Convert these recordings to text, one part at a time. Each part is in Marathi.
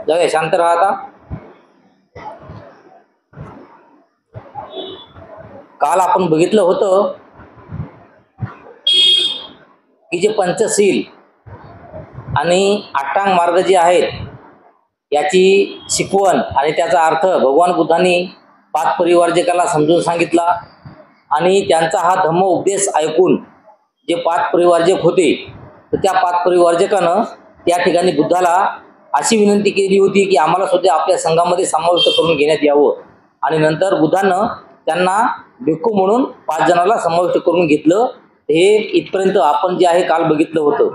जाऊया, शांत राहा आता. काल आपण बघितलं होतं की जे पंचशील आणि अष्टांग मार्ग जे आहेत याची शिकवण आणि त्याचा अर्थ भगवान बुद्धांनी पाच परिवारजकाला समजून सांगितला. आणि त्यांचा हा धम्म उपदेश ऐकून जे पाच परिवारजक होते तर त्या पाच परिवारजकानं त्या ठिकाणी बुद्धाला अशी विनंती केली होती की आम्हाला सुद्धा आपल्या संघामध्ये समाविष्ट करून घेण्यात यावं. आणि नंतर बुद्धानं त्यांना भिक्खू म्हणून 5 जणांना समाविष्ट करून घेतलं. हे इथपर्यंत आपण जे आहे काल बघितलं होतं.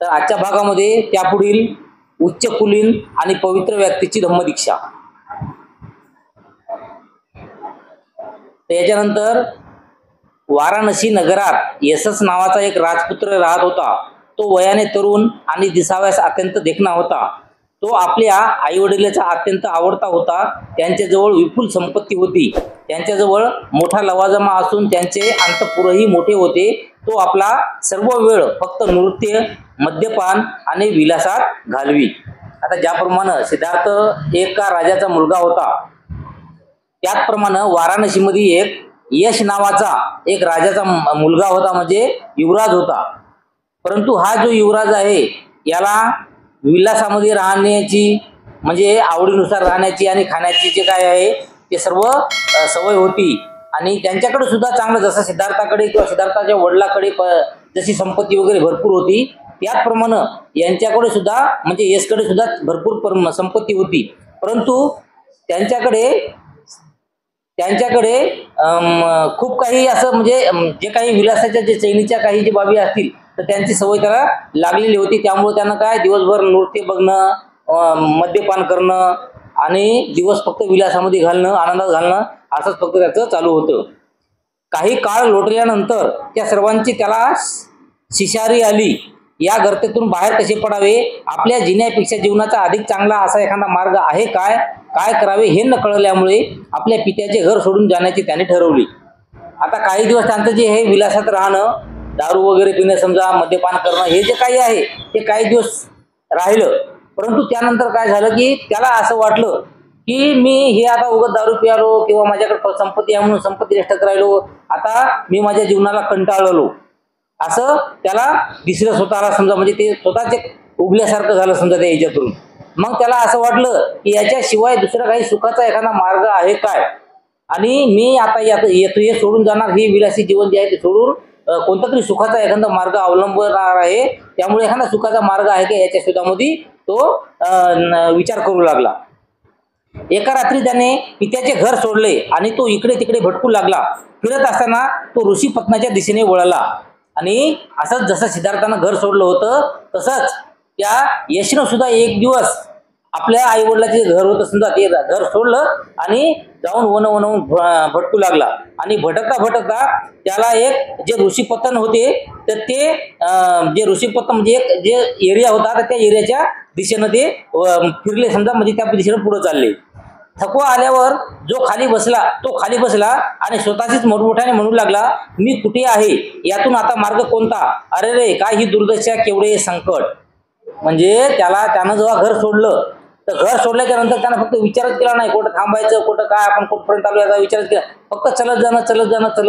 तर आजच्या भागामध्ये त्यापुढील उच्च कुलीन आणि पवित्र व्यक्तीची धम्मदीक्षा. त्याच्यानंतर वाराणसी नगरात यशस नावाचा एक राजपुत्र राहत होता. तो वयाने तरुण आणि दिसाव्यास अत्यंत देखणा होता. तो आपल्या आई वडिलांचा अत्यंत आवडता होता. त्यांच्याजवळ विपुल संपत्ती होती. त्यांच्याजवळ मोठा लवाजमा असून त्यांचे अंतःपुरही मोठे होते. तो आपला सर्व वेळ फक्त नृत्य, मद्यपान आणि विलासात घालवी. आता ज्याप्रमाणे सिद्धार्थ एका राजाचा मुलगा होता त्याचप्रमाणे वाराणसीमध्ये एक यश नावाचा एक राजाचा मुलगा होता, म्हणजे युवराज होता. परंतु हा जो युवराज आहे याला विलासामध्ये राहण्याची म्हणजे आवडीनुसार राहण्याची आणि खाण्याची जे काय आहे ते सर्व सवय होती. आणि त्यांच्याकडे सुद्धा चांगलं जसं सिद्धार्थाकडे किंवा सिद्धार्थाच्या वडिलांकडे जशी संपत्ती वगैरे भरपूर होती त्याचप्रमाणे यांच्याकडे सुद्धा म्हणजे यशकडे सुद्धा भरपूर संपत्ती होती. परंतु त्यांच्याकडे खूप काही असं म्हणजे जे काही विलासाच्या जे चैनीच्या काही जे बाबी असतील तर त्यांची सवय त्याला लागलेली होती. त्यामुळे त्यांना काय दिवसभर नृत्य बघणं, मद्यपान करणं आणि दिवस फक्त विलासामध्ये घालणं, आनंदात घालणं असंच फक्त त्याचं चालू होतं. काही काळ लोटल्यानंतर त्या सर्वांची त्याला शिशारी आली. या गर्तेतून बाहेर कसे पडावे, आपल्या जिण्यापेक्षा जीवनाचा अधिक चांगला असा एखादा मार्ग आहे काय करावे हे न कळल्यामुळे आपल्या पित्याचे घर सोडून जाण्याची त्याने ठरवली. आता काही दिवस त्यांचं जे हे विलासात राहणं, दारू वगैरे पिणं, समजा मद्यपान करणं हे जे काही आहे ते काही दिवस राहिलं. परंतु त्यानंतर काय झालं की त्याला असं वाटलं की मी हे आता उगाच दारू पियालो किंवा माझ्याकडे संपत्ती आहे म्हणून संपत्ती नष्ट करायलो, आता मी माझ्या जीवनाला कंटाळलो असं त्याला दिसलं स्वतःला. समजा म्हणजे ते स्वतःचे उभल्यासारखं झालं समजा त्या याच्यातून. मग त्याला असं वाटलं की याच्याशिवाय दुसरा काही सुखाचा एखादा मार्ग आहे काय, आणि मी आता येतो हे सोडून जाणार, हे विलासी जीवन जे आहे ते सोडून कोणता तरी सुखाचा एखादा मार्ग अवलंबणार आहे. त्यामुळे एखादा सुखाचा मार्ग आहे का याच्या शोधामध्ये तो विचार करू लागला. एका रात्री त्याने पित्याचे घर सोडले आणि तो इकडे तिकडे भटकू लागला. फिरत असताना तो ऋषी पत्नाच्या दिशेने वळला. आणि असंच जसं सिद्धार्थानं घर सोडलं होतं तसंच त्या यशनं सुद्धा एक दिवस आपल्या आई वडिलाचे घर होतं समजा ते घर सोडलं आणि जाऊन वन भटकू लागला. आणि भटकता त्याला एक जे ऋषीपतन होते तर ते जे ऋषीपतन म्हणजे एक जे एरिया होता तर त्या एरियाच्या दिशेनं ते फिरले समजा, म्हणजे त्या दिशेनं पुढे चालले. थकवा आल्यावर जो खाली बसला आणि स्वतःचीच मोठमोठ्याने म्हणू लागला, मी कुठे आहे, यातून आता मार्ग कोणता, अरे रे काय ही दुर्दशा, केवढे संकट. म्हणजे त्यानं जेव्हा घर सोडलं तर घर सोडल्याच्या नंतर त्यानं फक्त विचारच केला नाही कुठं थांबायचं, कुठं काय, आपण कुठपर्यंत आलो याचा विचारच केला. फक्त चलत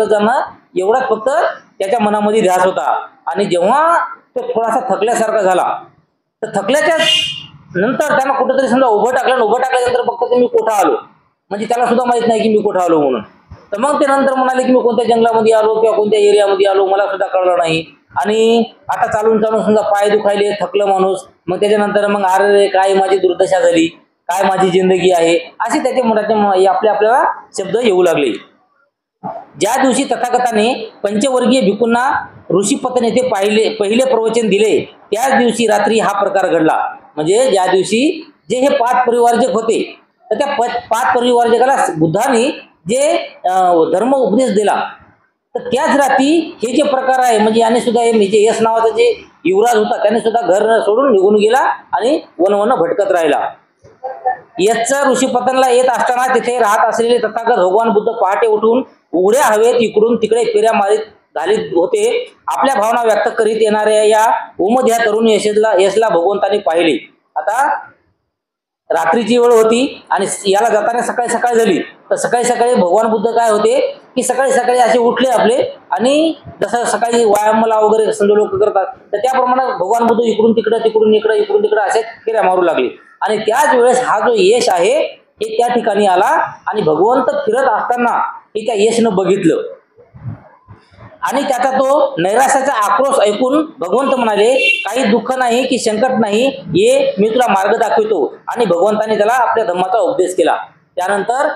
जाणं एवढाच फक्त त्याच्या मनामध्ये ध्यास होता. आणि जेव्हा तो थोडासा थकल्यासारखा झाला तर थकल्याच्या नंतर त्यानं कुठेतरी समजा उभं टाकल्यानंतर फक्त मी कोठा आलो, म्हणजे त्याला सुद्धा माहित नाही की मी कोठा आलो म्हणून. तर मग ते नंतर म्हणाले की मी कोणत्या जंगलामध्ये आलो किंवा कोणत्या एरियामध्ये आलो मला सुद्धा कळलं नाही. आणि आता चालून समजा पाय दुखायले, थकलं माणूस. मग त्याच्यानंतर मग अरे काय माझी दुर्दशा झाली, काय माझी जिंदगी आहे, असे त्याचे मनाचे आपल्याला शब्द येऊ लागले. ज्या दिवशी तथागताने पंचवर्गीय भिक्खूंना ऋषीपतन येथे पहिले प्रवचन दिले त्याच दिवशी रात्री हा प्रकार घडला. म्हणजे ज्या दिवशी जे हे 5 परिवारजक होते तर त्या 5 परिवारजकाला बुद्धाने जे धर्म उपदेश दिला तर त्याच रात्री हे जे प्रकार आहे म्हणजे याने सुद्धा म्हणजे यश नावाचा जे युवराज होता त्याने सुद्धा घर सोडून निघून गेला आणि वन भटकत राहिला. यशचा ऋषीपतनला येत असताना तिथे राहत असलेले तथागत भगवान बुद्ध पहाटे उठून उघड्या हवेत इकडून तिकडे फेऱ्या मारीत घालीत होते. आपल्या भावना व्यक्त करीत येणाऱ्या या उमद या तरुण यशला भगवंताने पाहिले. आता रात्रीची वेळ होती आणि याला जाताना सकाळी सकाळी झाली. तर सकाळी सकाळी भगवान बुद्ध काय होते की सकाळी सकाळी असे उठले आपले, आणि जसं सकाळी व्यायामाला वगैरे समजा लोक करतात, तर त्याप्रमाणे भगवान बुद्ध इकडून तिकडं तिकडून इकडं इकडून तिकडं असे फेऱ्या मारू लागले. आणि त्याच वेळेस हा जो यश आहे हे त्या ठिकाणी आला आणि भगवंत फिरत असताना हे त्या यशनं बघितलं आणि त्याचा तो नैराश्याचा आक्रोश ऐकून भगवंत म्हणाले, काही दुःख नाही की संकट नाही, ये मी तुला मार्ग दाखवतो. आणि भगवंताने त्याला आपल्या धर्माचा उपदेश केला. त्यानंतर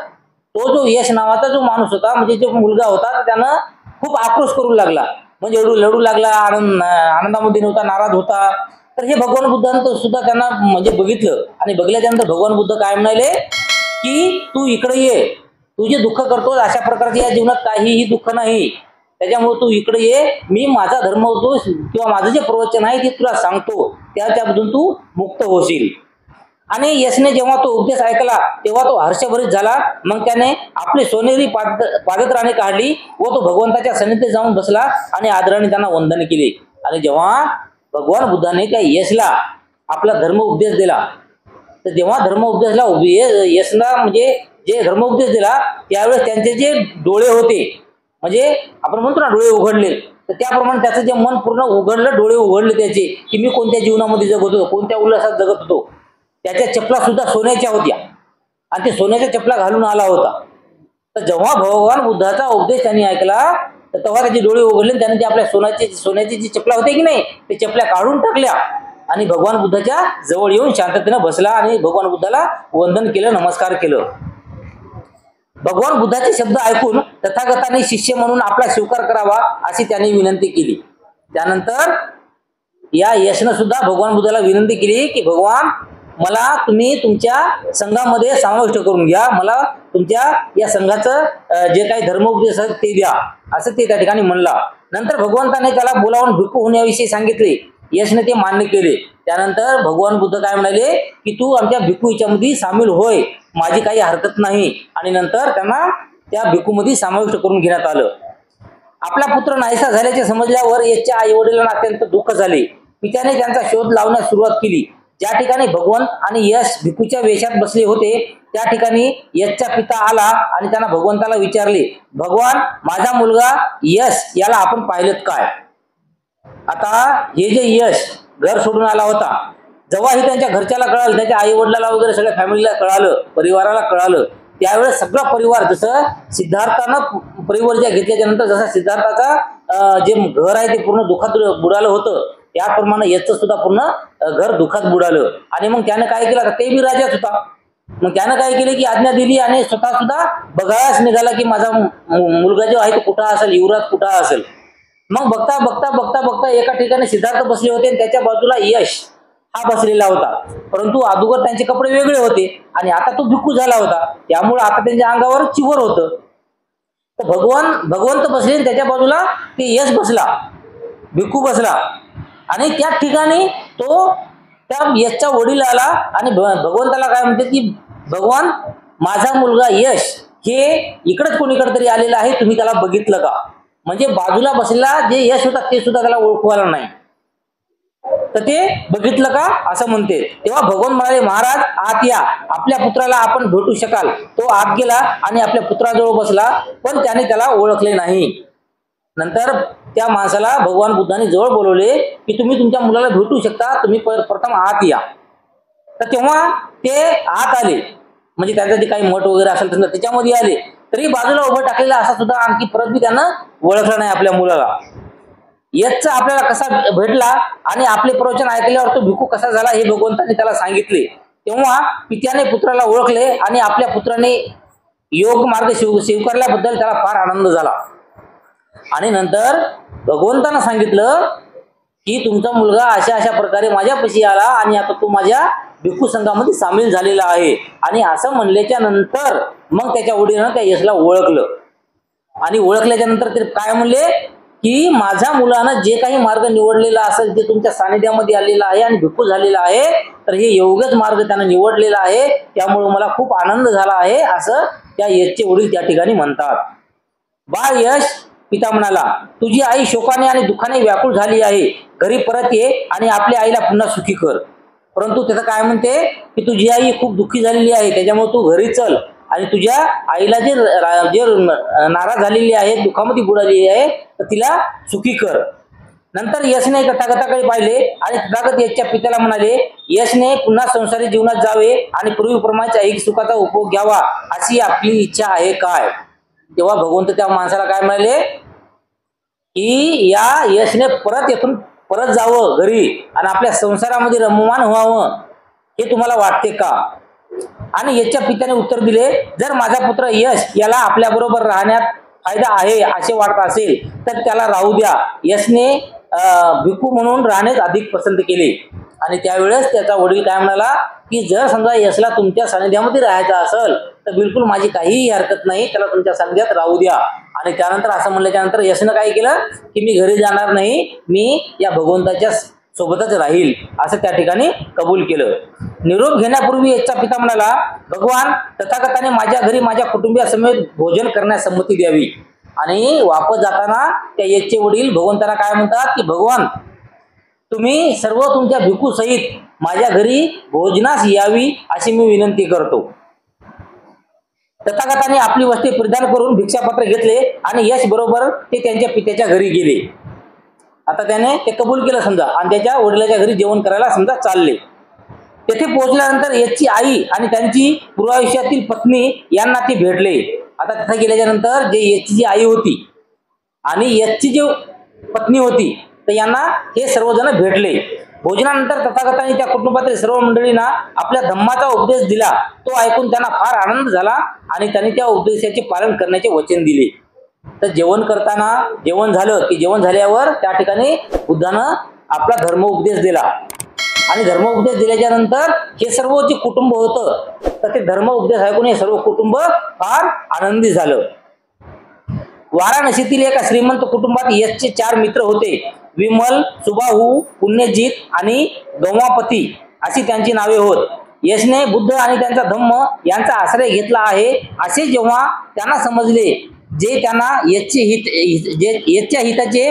तो जो यश नावाचा जो माणूस होता, म्हणजे जो मुलगा होता, तर त्यानं खूप आक्रोश करू लागला, म्हणजे लढू लागला, आनंदामध्ये नव्हता, नाराज होता. तर हे भगवान बुद्धांचं सुद्धा त्यांना म्हणजे बघितलं आणि बघल्याच्यानंतर भगवान बुद्ध काय म्हणाले की तू इकडे ये, तू जे दुःख करतोस अशा प्रकारचे या जीवनात काहीही दुःख नाही, त्याच्यामुळे तू इकडे ये, मी माझा धर्म होतो किंवा माझं जे प्रवचन आहे ते तुला सांगतो, त्याच्यामधून तू मुक्त होशील. आणि यशने जेव्हा तो उपदेश ऐकला तेव्हा तो हर्षभरीत झाला. मग त्याने आपली सोनेरी पादत्राणे काढली व तो भगवंताच्या सन्निधीत जाऊन बसला आणि आदराने त्यांना वंदन केले. आणि जेव्हा भगवान बुद्धाने त्या यशला आपला धर्म उपदेश दिला, तर जेव्हा धर्म उपदेशला यशला म्हणजे जे धर्म उपदेश दिला त्यावेळेस त्यांचे जे डोळे होते, म्हणजे आपण म्हणतो ना डोळे उघडले, तर त्याप्रमाणे त्याचं जे मन पूर्ण उघडलं, डोळे उघडले त्याचे, की मी कोणत्या जीवनामध्ये जगत होतो, कोणत्या उल्हासात जगत होतो. त्याच्या चपला सुद्धा सोन्याच्या होत्या आणि ते सोन्याच्या चपला घालून आला होता. तर जेव्हा भगवान बुद्धाचा उपदेश त्यांनी ऐकला तर तेव्हा त्याचे डोळे उघडले, त्याने ते आपल्या सोन्याची जी चपला होते की नाही, ते चपल्या काढून टाकल्या आणि भगवान बुद्धाच्या जवळ येऊन शांततेने बसला आणि भगवान बुद्धाला वंदन केलं, नमस्कार केलं. भगवान बुद्धाचे शब्द ऐकून तथागताने शिष्य म्हणून आपला स्वीकार करावा अशी त्यांनी विनंती केली. त्यानंतर या यशनं सुद्धा भगवान बुद्धाला विनंती केली की भगवान, मला तुम्ही तुमच्या संघामध्ये समाविष्ट करून घ्या, मला तुमच्या या संघाचं जे काही धर्मोपदेश आहे ते द्या, असं ते त्या ठिकाणी म्हणला. नंतर भगवंताने त्याला बोलावून भिक्खू होण्याविषयी सांगितले. यशने ते मान्य केले. त्यानंतर भगवान बुद्ध काय म्हणाले की तू आमच्या भिक्खू याच्यामध्ये सामील होय, माझी काही हरकत नाही. आणि नंतर त्यांना त्या भिक्खूमध्ये समाविष्ट करून घेण्यात आलं. आपला पुत्र नाहीसा झाल्याचे समजल्यावर यशच्या आई वडिलांना अत्यंत दुःख झाले. पित्याने त्यांचा शोध लावण्यास सुरुवात केली. ज्या ठिकाणी भगवंत आणि यश भिक्खूच्या वेशात बसले होते त्या ठिकाणी यशचा पिता आला आणि त्यांना भगवंताला विचारले, भगवान, माझा मुलगा यश याला आपण पाहिलेत काय? आता हे जे यश घर सोडून आला होता, जेव्हा हे त्यांच्या घरच्याला कळालं, त्याच्या आई वडिलाला वगैरे सगळ्या फॅमिलीला कळालं, परिवाराला कळालं, त्यावेळेस सगळा परिवार, जसं सिद्धार्थानं परिवर्ज्या घेतल्याच्या नंतर जसं सिद्धार्थाचा जे घर आहे ते पूर्ण दुःखात बुडालं होतं, त्याप्रमाणे याचं सुद्धा पूर्ण घर दुःखात बुडालं. आणि मग त्यानं काय केलं, ते बी राजाच होता, मग त्यानं काय केलं की आज्ञा दिली आणि स्वतः सुद्धा बघायलाच निघाला की माझा मुलगा जो आहे तो कुठं असेल, युवराज कुठं असेल. मग बघता बघता बघता बघता एका ठिकाणी सिद्धार्थ बसले होते आणि त्याच्या बाजूला यश हा बसलेला होता. परंतु अगोदर त्यांचे कपडे वेगळे होते आणि आता तो भिक्खू झाला होता, त्यामुळे आता त्यांच्या अंगावर चिवर होतं. तर भगवंत बसले आणि त्याच्या बाजूला ते यश बसला, भिक्खू बसला. आणि त्या ठिकाणी तो त्या यशचा वडील आला आणि भगवंताला काय म्हणते की भगवान, माझा मुलगा यश हे इकडेच कोणीकडे तरी आलेला आहे, तुम्ही त्याला बघितलं का? म्हणजे बाजूला बसलेला जे यश होता ते सुद्धा त्याला ओळखू आला नाही, तर ते बघितलं का असं म्हणते. तेव्हा भगवान म्हणाले, महाराज आत या, आपल्या पुत्राला आपण भेटू शकाल. तो आत गेला आणि आपल्या पुत्राजवळ बसला, पण त्याने त्याला ओळखले नाही. नंतर त्या माणसाला भगवान बुद्धांनी जवळ बोलवले की तुम्ही तुमच्या मुलाला भेटू शकता, तुम्ही प्रथम आत या. तर तेव्हा ते आत आले, म्हणजे त्यांचं जे काही मठ वगैरे असेल त्याच्यामध्ये आले, तरी बाजूला उभं टाकलेला असा सुद्धा आणखी परत बी त्यानं ओळखला नाही आपल्या मुलाला. यशचा आपल्याला कसा भेटला आणि आपले प्रवचन ऐकल्यावर तो भिक्खू कसा झाला हे भगवंतांनी त्याला सांगितले. तेव्हा पित्याने पुत्राला ओळखले आणि आपल्या पुत्राने योग मार्ग स्वीकारल्याबद्दल त्याला फार आनंद झाला. आणि नंतर भगवंतांना सांगितलं की तुमचा मुलगा अशा अशा प्रकारे माझ्यापाशी आला आणि आता तो माझ्या भिक्खू संघामध्ये सामील झालेला आहे. आणि असं म्हणल्याच्या नंतर मग त्याच्या वडिलांना त्या यशला ओळखलं आणि ओळखल्याच्या नंतर ते काय म्हणले की माझ्या मुलानं जे काही मार्ग निवडलेला असेल ते तुमच्या सानिध्यामध्ये आलेला आहे आणि भिक्खू झालेला आहे, तर हे योग्यच मार्ग त्यानं निवडलेला आहे, त्यामुळे मला खूप आनंद झाला आहे, असं त्या यशचे वडील त्या ठिकाणी म्हणतात. बाळ यश, पिता म्हणाला, तुझी आई शोकाने आणि दुःखाने व्याकुळ झाली आहे, घरी परत ये आणि आपल्या आईला पुन्हा सुखी कर. परंतु त्याचं काय म्हणते की तुझी आई खूप दुःखी झालेली आहे, त्याच्यामुळे तू घरी चल आणि तुझ्या आईला जे नाराज झालेली आहे, दुःखामध्ये बुडालेली आहे, तर तिला सुखी कर. नंतर यशने तथागताकडे पाहिले आणि तथागत यशच्या पित्याला म्हणाले, यशने पुन्हा संसारी जीवनात जावे आणि पूर्वीप्रमाणे ऐहिक सुखाचा उपभोग घ्यावा अशी आपली इच्छा आहे काय. तेव्हा भगवंत त्या माणसाला काय म्हणाले की या यशने परत जावं घरी आणि आपल्या संसारामध्ये रममान व्हावं, हे तुम्हाला वाटते का. आणि यशच्या पित्याने उत्तर दिले, जर माझा पुत्र यश याला आपल्या बरोबर राहण्यात फायदा आहे असे वाटत असेल तर त्याला राहू द्या. यशने भिक्खू म्हणून राहणेच अधिक पसंत केले. आणि त्यावेळेस त्याचा वडील काय म्हणाला की जर समजा यशला तुमच्या सानिध्यामध्ये राहायचं असेल तर बिलकुल माझी काहीही हरकत नाही, त्याला तुमच्या सानिध्यात राहू द्या. आणि त्यानंतर असं म्हणल्याच्या नंतर यशनं काय केलं की मी घरी जाणार नाही, मी या भगवंताच्या सोबतच राहील असं त्या ठिकाणी कबूल केलं. निरोप घेण्यापूर्वी यशचा पिता म्हणाला, भगवान तथागताने माझ्या घरी माझ्या कुटुंबियासमेत भोजन करण्यास संमती द्यावी. आणि वापस जाताना त्या यशचे वडील भगवंताला काय म्हणतात की भगवान तुम्ही सर्व तुमच्या भिक्खू सहित माझ्या घरी भोजनास यावी अशी मी विनंती करतो. तथागताने आपली वस्त्रे परिधान करून भिक्षापत्र घेतले आणि यश बरोबर ते त्यांच्या पित्याच्या घरी गेले. आता त्याने ते कबूल केलं समजा आणि त्याच्या वडिलाच्या घरी जेवण करायला समजा चालले. तेथे पोहोचल्यानंतर यशची आई आणि त्यांची पूर्वायुष्यातील पत्नी यांना ते भेटले. आता तिथे गेल्याच्या नंतर जे यशची जी आई होती आणि यशची जी पत्नी होती तर यांना हे सर्वजण भेटले. भोजनानंतर तथागतांनी त्या कुटुंबातील सर्व मंडळींना आपल्या धम्माचा उपदेश दिला. तो ऐकून त्यांना फार आनंद झाला आणि त्यांनी त्या उपदेशाचे पालन करण्याचे वचन दिले. तर जेवण झालं की जेवण झाल्यावर त्या ठिकाणी बुद्धानं आपला धर्म उपदेश दिला. आणि धर्म उपदेश दिल्याच्या नंतर हे सर्व जे कुटुंब होतं तर ते धर्म उपदेश ऐकून हे सर्व कुटुंब फार आनंदी झालं. वाराणसीतील एका श्रीमंत कुटुंबात यशचे 4 मित्र होते. विमल, सुबाहू, पुण्यजित आणि गौमापती अशी त्यांची नावे होत. यशने बुद्ध आणि त्यांचा धम्म यांचा आश्रय घेतला आहे असे जेव्हा त्यांना समजले, जे त्यांना यशच्या हिताचे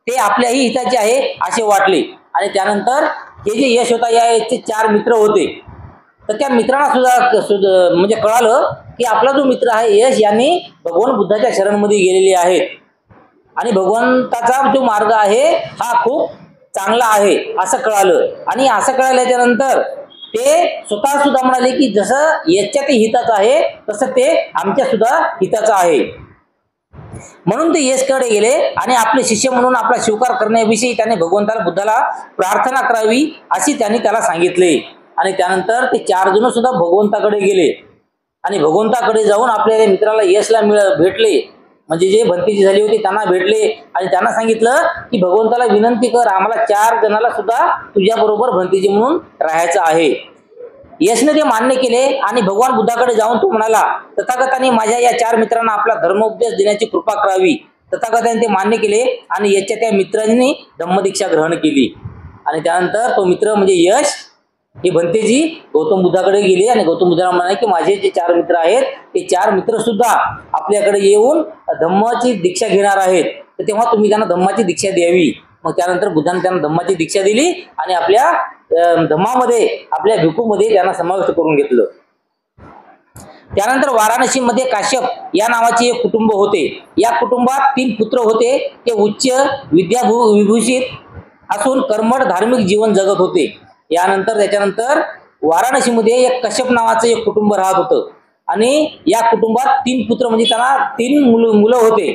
ते आपल्याही हिताचे आहे असे वाटले. आणि त्यानंतर हे जे यश होता या यशचे 4 मित्र होते, तर त्या मित्रांना सुद्धा म्हणजे कळालं की आपला जो मित्र आहे यश यांनी भगवान बुद्धाच्या शरणमध्ये गेलेले आहेत आणि भगवंताचा जो मार्ग आहे हा खूप चांगला आहे असं कळालं. आणि असं कळाल्याच्या नंतर ते स्वतः सुद्धा म्हणाले की जसं यशच्या ते हिताचं आहे तसं ते आमच्या सुद्धा हिताचं आहे. म्हणून ते यशकडे गेले आणि आपले शिष्य म्हणून आपला स्वीकार करण्याविषयी त्याने भगवंताला बुद्धाला प्रार्थना करावी अशी त्यांनी त्याला सांगितले. आणि त्यानंतर ते 4 जण सुद्धा भगवंताकडे गेले आणि भगवंताकडे जाऊन आपल्या मित्राला यशला भेटले, म्हणजे जे भंतीजी झाली होती त्यांना भेटले आणि त्यांना सांगितलं की भगवंताला विनंती कर, आम्हाला 4 जणाला सुद्धा तुझ्याबरोबर भंतीजी म्हणून राहायचं आहे. यशने ते मान्य केले आणि भगवान बुद्धाकडे जाऊन तो म्हणाला, तथागतांनी माझ्या या 4 मित्रांना आपला धर्मोपदेश देण्याची कृपा करावी. तथागतांनी ते मान्य केले आणि यशच्या त्या मित्रांनी धम्मदीक्षा ग्रहण केली. आणि त्यानंतर तो मित्र म्हणजे यश हे भंतेजी गौतम बुद्धाकडे गेले आणि गौतम बुद्धाला म्हणाले की माझे जे 4 मित्र आहेत ते 4 मित्र सुद्धा आपल्याकडे येऊन धम्माची दीक्षा घेणार आहेत, तर तेव्हा तुम्ही त्यांना धम्माची दीक्षा द्यावी. मग त्यानंतर बुद्धाने त्यांना धम्माची दीक्षा दिली आणि आपल्या धम्मामध्ये आपल्या भिक्खूमध्ये त्यांना समाविष्ट करून घेतलं. त्यानंतर वाराणसीमध्ये काश्यप या नावाचे एक कुटुंब होते. या कुटुंबात 3 पुत्र होते. ते उच्च विभूषित असून कर्मठ धार्मिक जीवन जगत होते. त्याच्यानंतर वाराणसीमध्ये एक कश्यप नावाचं एक कुटुंब राहत होतं आणि या कुटुंबात 3 पुत्र म्हणजे त्यांना 3 मुलं होते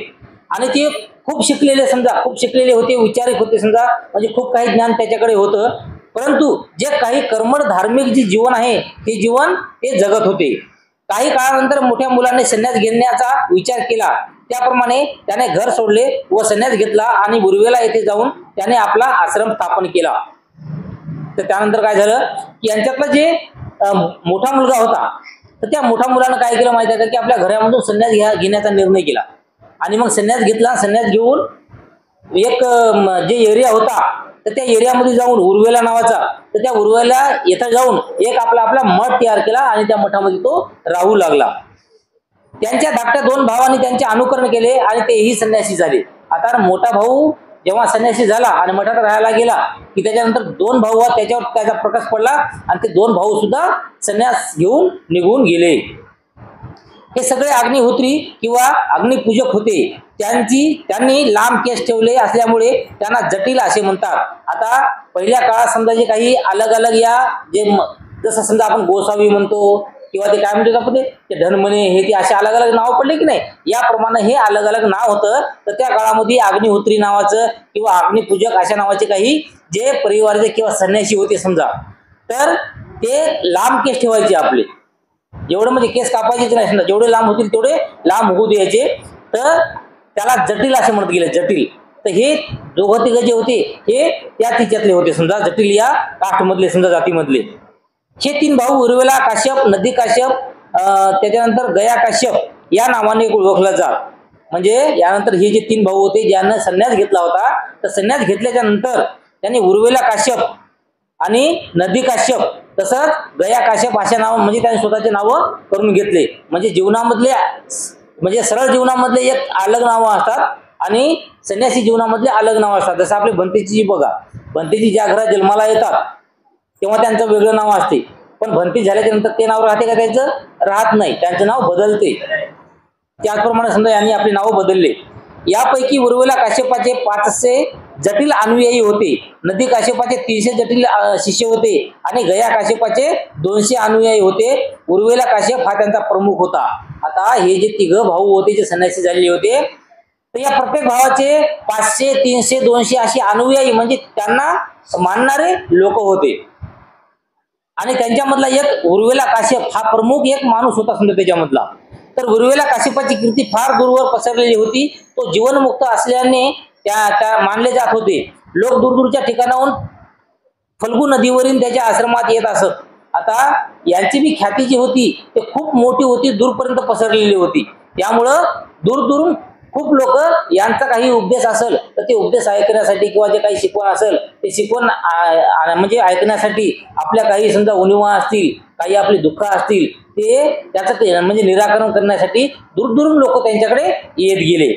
आणि ते खूप शिकलेले होते, विचारक होते समजा, म्हणजे खूप काही ज्ञान त्याच्याकडे होतं. परंतु जे काही कर्मठ धार्मिक जे जीवन आहे ते जीवन ते जगत होते. काही काळानंतर मोठ्या मुलाने संन्यास घेण्याचा विचार केला. त्याप्रमाणे त्याने घर सोडले व संन्यास घेतला आणि बुरवेला येथे जाऊन त्याने आपला आश्रम स्थापन केला. तर त्यानंतर काय झालं की यांच्यातला जे मोठा मुलगा होता तर त्या मोठ्या मुलानं काय केलं माहिती आहे का की आपल्या घरामधून संन्यास घेण्याचा निर्णय केला आणि मग संन्यास घेतला. संन्यास घेऊन एक जे एरिया होता तर त्या एरियामध्ये जाऊन उर्वेला नावाचा, तर त्या उर्वेला येथे जाऊन एक आपला मठ तयार केला आणि त्या मठामध्ये तो राहू लागला. त्यांच्या धाकट्या 2 भावांनी त्यांचे अनुकरण केले आणि तेही संन्यासी झाले. आता मोठा भाऊ जेव्हा संन्यासी झाला आणि मठात राहायला गेला की त्याच्यानंतर 2 भाऊ त्याच्यावर त्याचा प्रकाश पडला आणि ते 2 भाऊ सुद्धा संन्यास घेऊन निघून गेले. हे सगळे अग्निहोत्री किंवा अग्निपूजक होते. त्यांनी लांब केस ठेवले असल्यामुळे त्यांना जटिल असे म्हणतात. आता पहिल्या काळात समजा जे काही अलग अलग या जे जसं समजा आपण गोसावी म्हणतो किंवा ते काय म्हणतो आपण ते धनमने हे ते असे अलग अलग नाव पडले की नाही, याप्रमाणे हे अलग अलग नाव होतं. तर त्या काळामध्ये अग्निहोत्री नावाचं किंवा अग्निपूजक अशा नावाचे काही जे परिवाराचे किंवा संन्यासी होते समजा, तर ते लांब केस ठेवायचे आपले. जेवढे म्हणजे केस कापायचे नाही समजा, जेवढे लांब होतील तेवढे लांब होऊ द्यायचे. तर त्याला जटिल असे म्हणत गेले, जटिल. तर हे दोघं तिघं जे होते हे त्या तिच्यातले होते समजा, जटिल या कास्टमधले समजा जातीमधले. हे 3 भाऊ उर्वेला काश्यप, नदी काश्यप, त्याच्यानंतर गया काश्यप या नावाने ओळखला जात. म्हणजे यानंतर हे जे 3 भाऊ होते ज्यांना संन्यास घेतला होता, तर संन्यास घेतल्याच्या नंतर त्यांनी उर्वेला काश्यप आणि नदी काश्यप तसंच गया काश्यप अशा नाव म्हणजे त्यांनी स्वतःचे नावं करून घेतले. म्हणजे जीवनामधले म्हणजे सरळ जीवनामधले एक अलग नावं असतात आणि संन्यासी जीवनामधले अलग नावं असतात. जसं आपले भंतेजी बघा, भंतेजी ज्या घरात जन्माला येतात तेव्हा त्यांचं वेगळं नाव असते, पण भंती झाल्याच्या नंतर ते नाव राहते का त्यांचं? राहत नाही, त्यांचं नाव बदलते. त्याचप्रमाणे समजा यांनी आपले नाव बदलले. यापैकी उर्वेला काश्यपाचे 500 जटिल अनुयायी होते, नदी काश्यपाचे 300 जटिल शिष्य होते आणि गया काश्यपाचे 200 अनुयायी होते. उर्वेला काश्यप हा त्यांचा प्रमुख होता. आता हे जे 3 भाऊ होते जे संन्यासी झालेले होते, तर या प्रत्येक भावाचे 500, 300, 200 अशी अनुयायी म्हणजे त्यांना मानणारे लोक होते. आणि त्यांच्यामधला एक उर्वेला काश्यप हा प्रमुख एक माणूस होता समजा त्याच्यामधला. तर उर्वेला काश्यपाची कीर्ती फार दूरवर पसरलेली होती. तो जीवनमुक्त असल्याने त्या मानले जात होते. लोक दूरदूरच्या ठिकाणाहून फल्गू नदीवरील त्याच्या आश्रमात येत असत. आता यांची बी ख्याती जी होती ते खूप मोठी होती, दूरपर्यंत पसरलेली होती. त्यामुळं दूरदूरून खूप लोक यांचा काही उपदेश असेल तर ते उपदेश ऐकण्यासाठी किंवा जे काही शिकवण असेल ते शिकवण म्हणजे ऐकण्यासाठी, आपल्या काही समजा उणिवा असतील, काही आपली दुःख असतील ते त्याचं म्हणजे निराकरण करण्यासाठी दूरदूरून लोक त्यांच्याकडे येत गेले.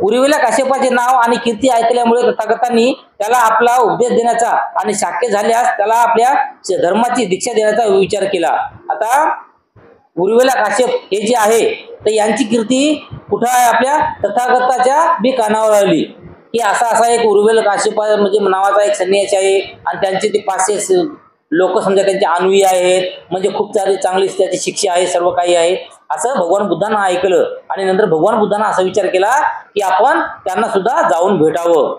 उर्वेला काश्यपाचे नाव आणि कीर्ती ऐकल्यामुळे तथागतांनी त्याला आपला उपदेश देण्याचा आणि शक्य झाल्यास त्याला आपल्या धर्माची दीक्षा देण्याचा विचार केला. आता उर्वेला काश्यप हे जे आहे तर यांची कीर्ती कुठं आहे? आपल्या तथागताच्या बी कानावर आली की असा एक उर्वेला काश्यप म्हणजे नावाचा एक संन्यासी आहे आणि त्यांचे ते 500 लोक समजा त्यांचे अन्वयी आहेत, म्हणजे खूप सारी चांगली त्याची शिक्षा आहे, सर्व काही आहे असं भगवान बुद्धांना ऐकलं. आणि नंतर भगवान बुद्धांना असा विचार केला की आपण त्यांना सुद्धा जाऊन भेटावं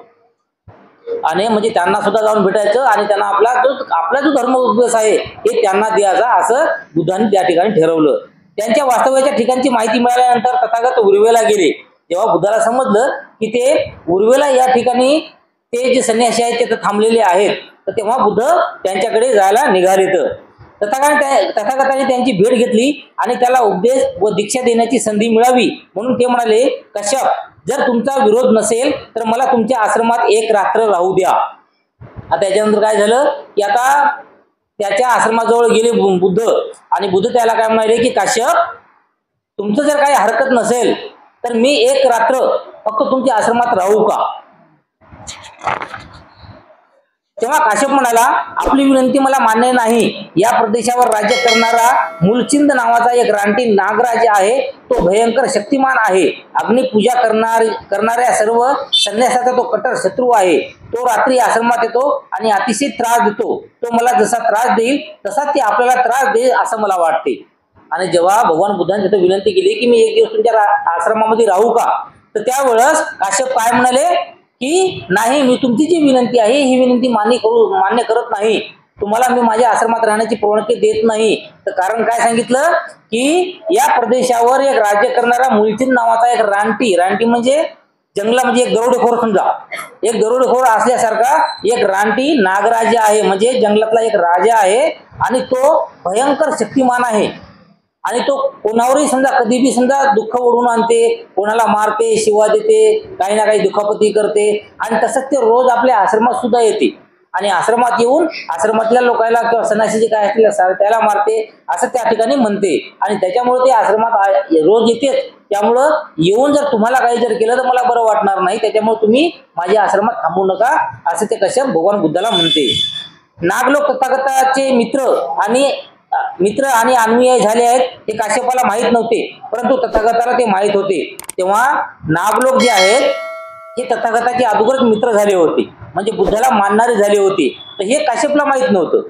आणि म्हणजे त्यांना सुद्धा जाऊन भेटायचं आणि त्यांना आपला जो धर्म उपदेश आहे हे त्यांना द्यायचा असं बुद्धांनी त्या ठिकाणी ठरवलं. त्यांच्या वास्तव्याच्या ठिकाणची माहिती मिळाल्यानंतर तथागत उर्वेला गेले. जेव्हा बुद्धाला समजलं की ते उर्वेला या ठिकाणी ते जे संन्यासी आहेत ते थांबलेले आहेत, तर तेव्हा बुद्ध त्यांच्याकडे जायला निघाले. तथागताने त्यांची भेट घेतली आणि त्याला उपदेश व दीक्षा देण्याची संधी मिळावी म्हणून ते म्हणाले, कश्यप, जर तुमचा विरोध नसेल तर मला तुमच्या आश्रमात 1 रात्र राहू द्या. आता त्याच्यानंतर काय झालं की आता त्याच्या आश्रमाजवळ गेले बुद्ध आणि बुद्ध त्याला काय म्हणाले की काश्यप, तुमचं जर काही हरकत नसेल तर मी 1 रात्र फक्त तुमच्या आश्रमात राहू का? तेव्हा काश्यप म्हणाला, आपली विनंती मला मान्य नाही. या प्रदेशावर राज्य करणारा मूलचिंद नावाचा एक रानटी नागराज आहे. तो भयंकर शक्तिमान आहे. अग्निपूजा करणाऱ्या सर्व संन्यासाचा तो कट्टर शत्रू आहे. तो रात्री आश्रमात येतो आणि अतिशय त्रास देतो. तो मला जसा त्रास देईल तसा ते आपल्याला त्रास देईल असं मला वाटते. आणि जेव्हा भगवान बुद्धांनी तिथे विनंती केली की मी 1 दिवस तुमच्या आश्रमामध्ये राहू का, तर त्यावेळेस काश्यप काय म्हणाले की नाही, मी तुमची जी विनंती आहे ही विनंती मान्य करत नाही. तुम्हाला मी माझ्या आश्रमात राहण्याची परवानगी देत नाही. तर कारण काय सांगितलं की या प्रदेशावर एक राज्य करणारा मूलचिंद नावाचा एक रानटी म्हणजे जंगला म्हणजे एक दरोडेखोर समजा, एक दरोडेखोर असल्यासारखा एक रानटी नागराज आहे, म्हणजे जंगलातला एक राजा आहे आणि तो भयंकर शक्तिमान आहे. आणि तो कोणावरही समजा कधी बी समजा दुःख ओढून आणते, कोणाला मारते, शिवा देते, काही ना काही दुखापती करते आणि तसंच ते रोज आपल्या आश्रमात सुद्धा येते. आणि आश्रमात येऊन आश्रमातल्या लोकांना किंवा सन्यासी काय असतील त्याला मारते असं त्या ठिकाणी म्हणते. आणि त्याच्यामुळे ते आश्रमात रोज येतेच. त्यामुळं येऊन जर तुम्हाला काही जर केलं तर मला बरं वाटणार नाही, त्याच्यामुळे तुम्ही माझ्या आश्रमात थांबू नका असं ते कश्यप भगवान बुद्धाला म्हणते. नागलोक तथागताचे मित्र आणि अन्वयी झाले आहेत हे काश्यपाला माहित नव्हते, परंतु तथागताला ते माहित होते. तेव्हा नागलोक जे आहेत हे तथागताचे अगोदरच मित्र झाले होते, म्हणजे बुद्धाला मानणारे झाले होते. तर हे काश्यपला माहित नव्हतं,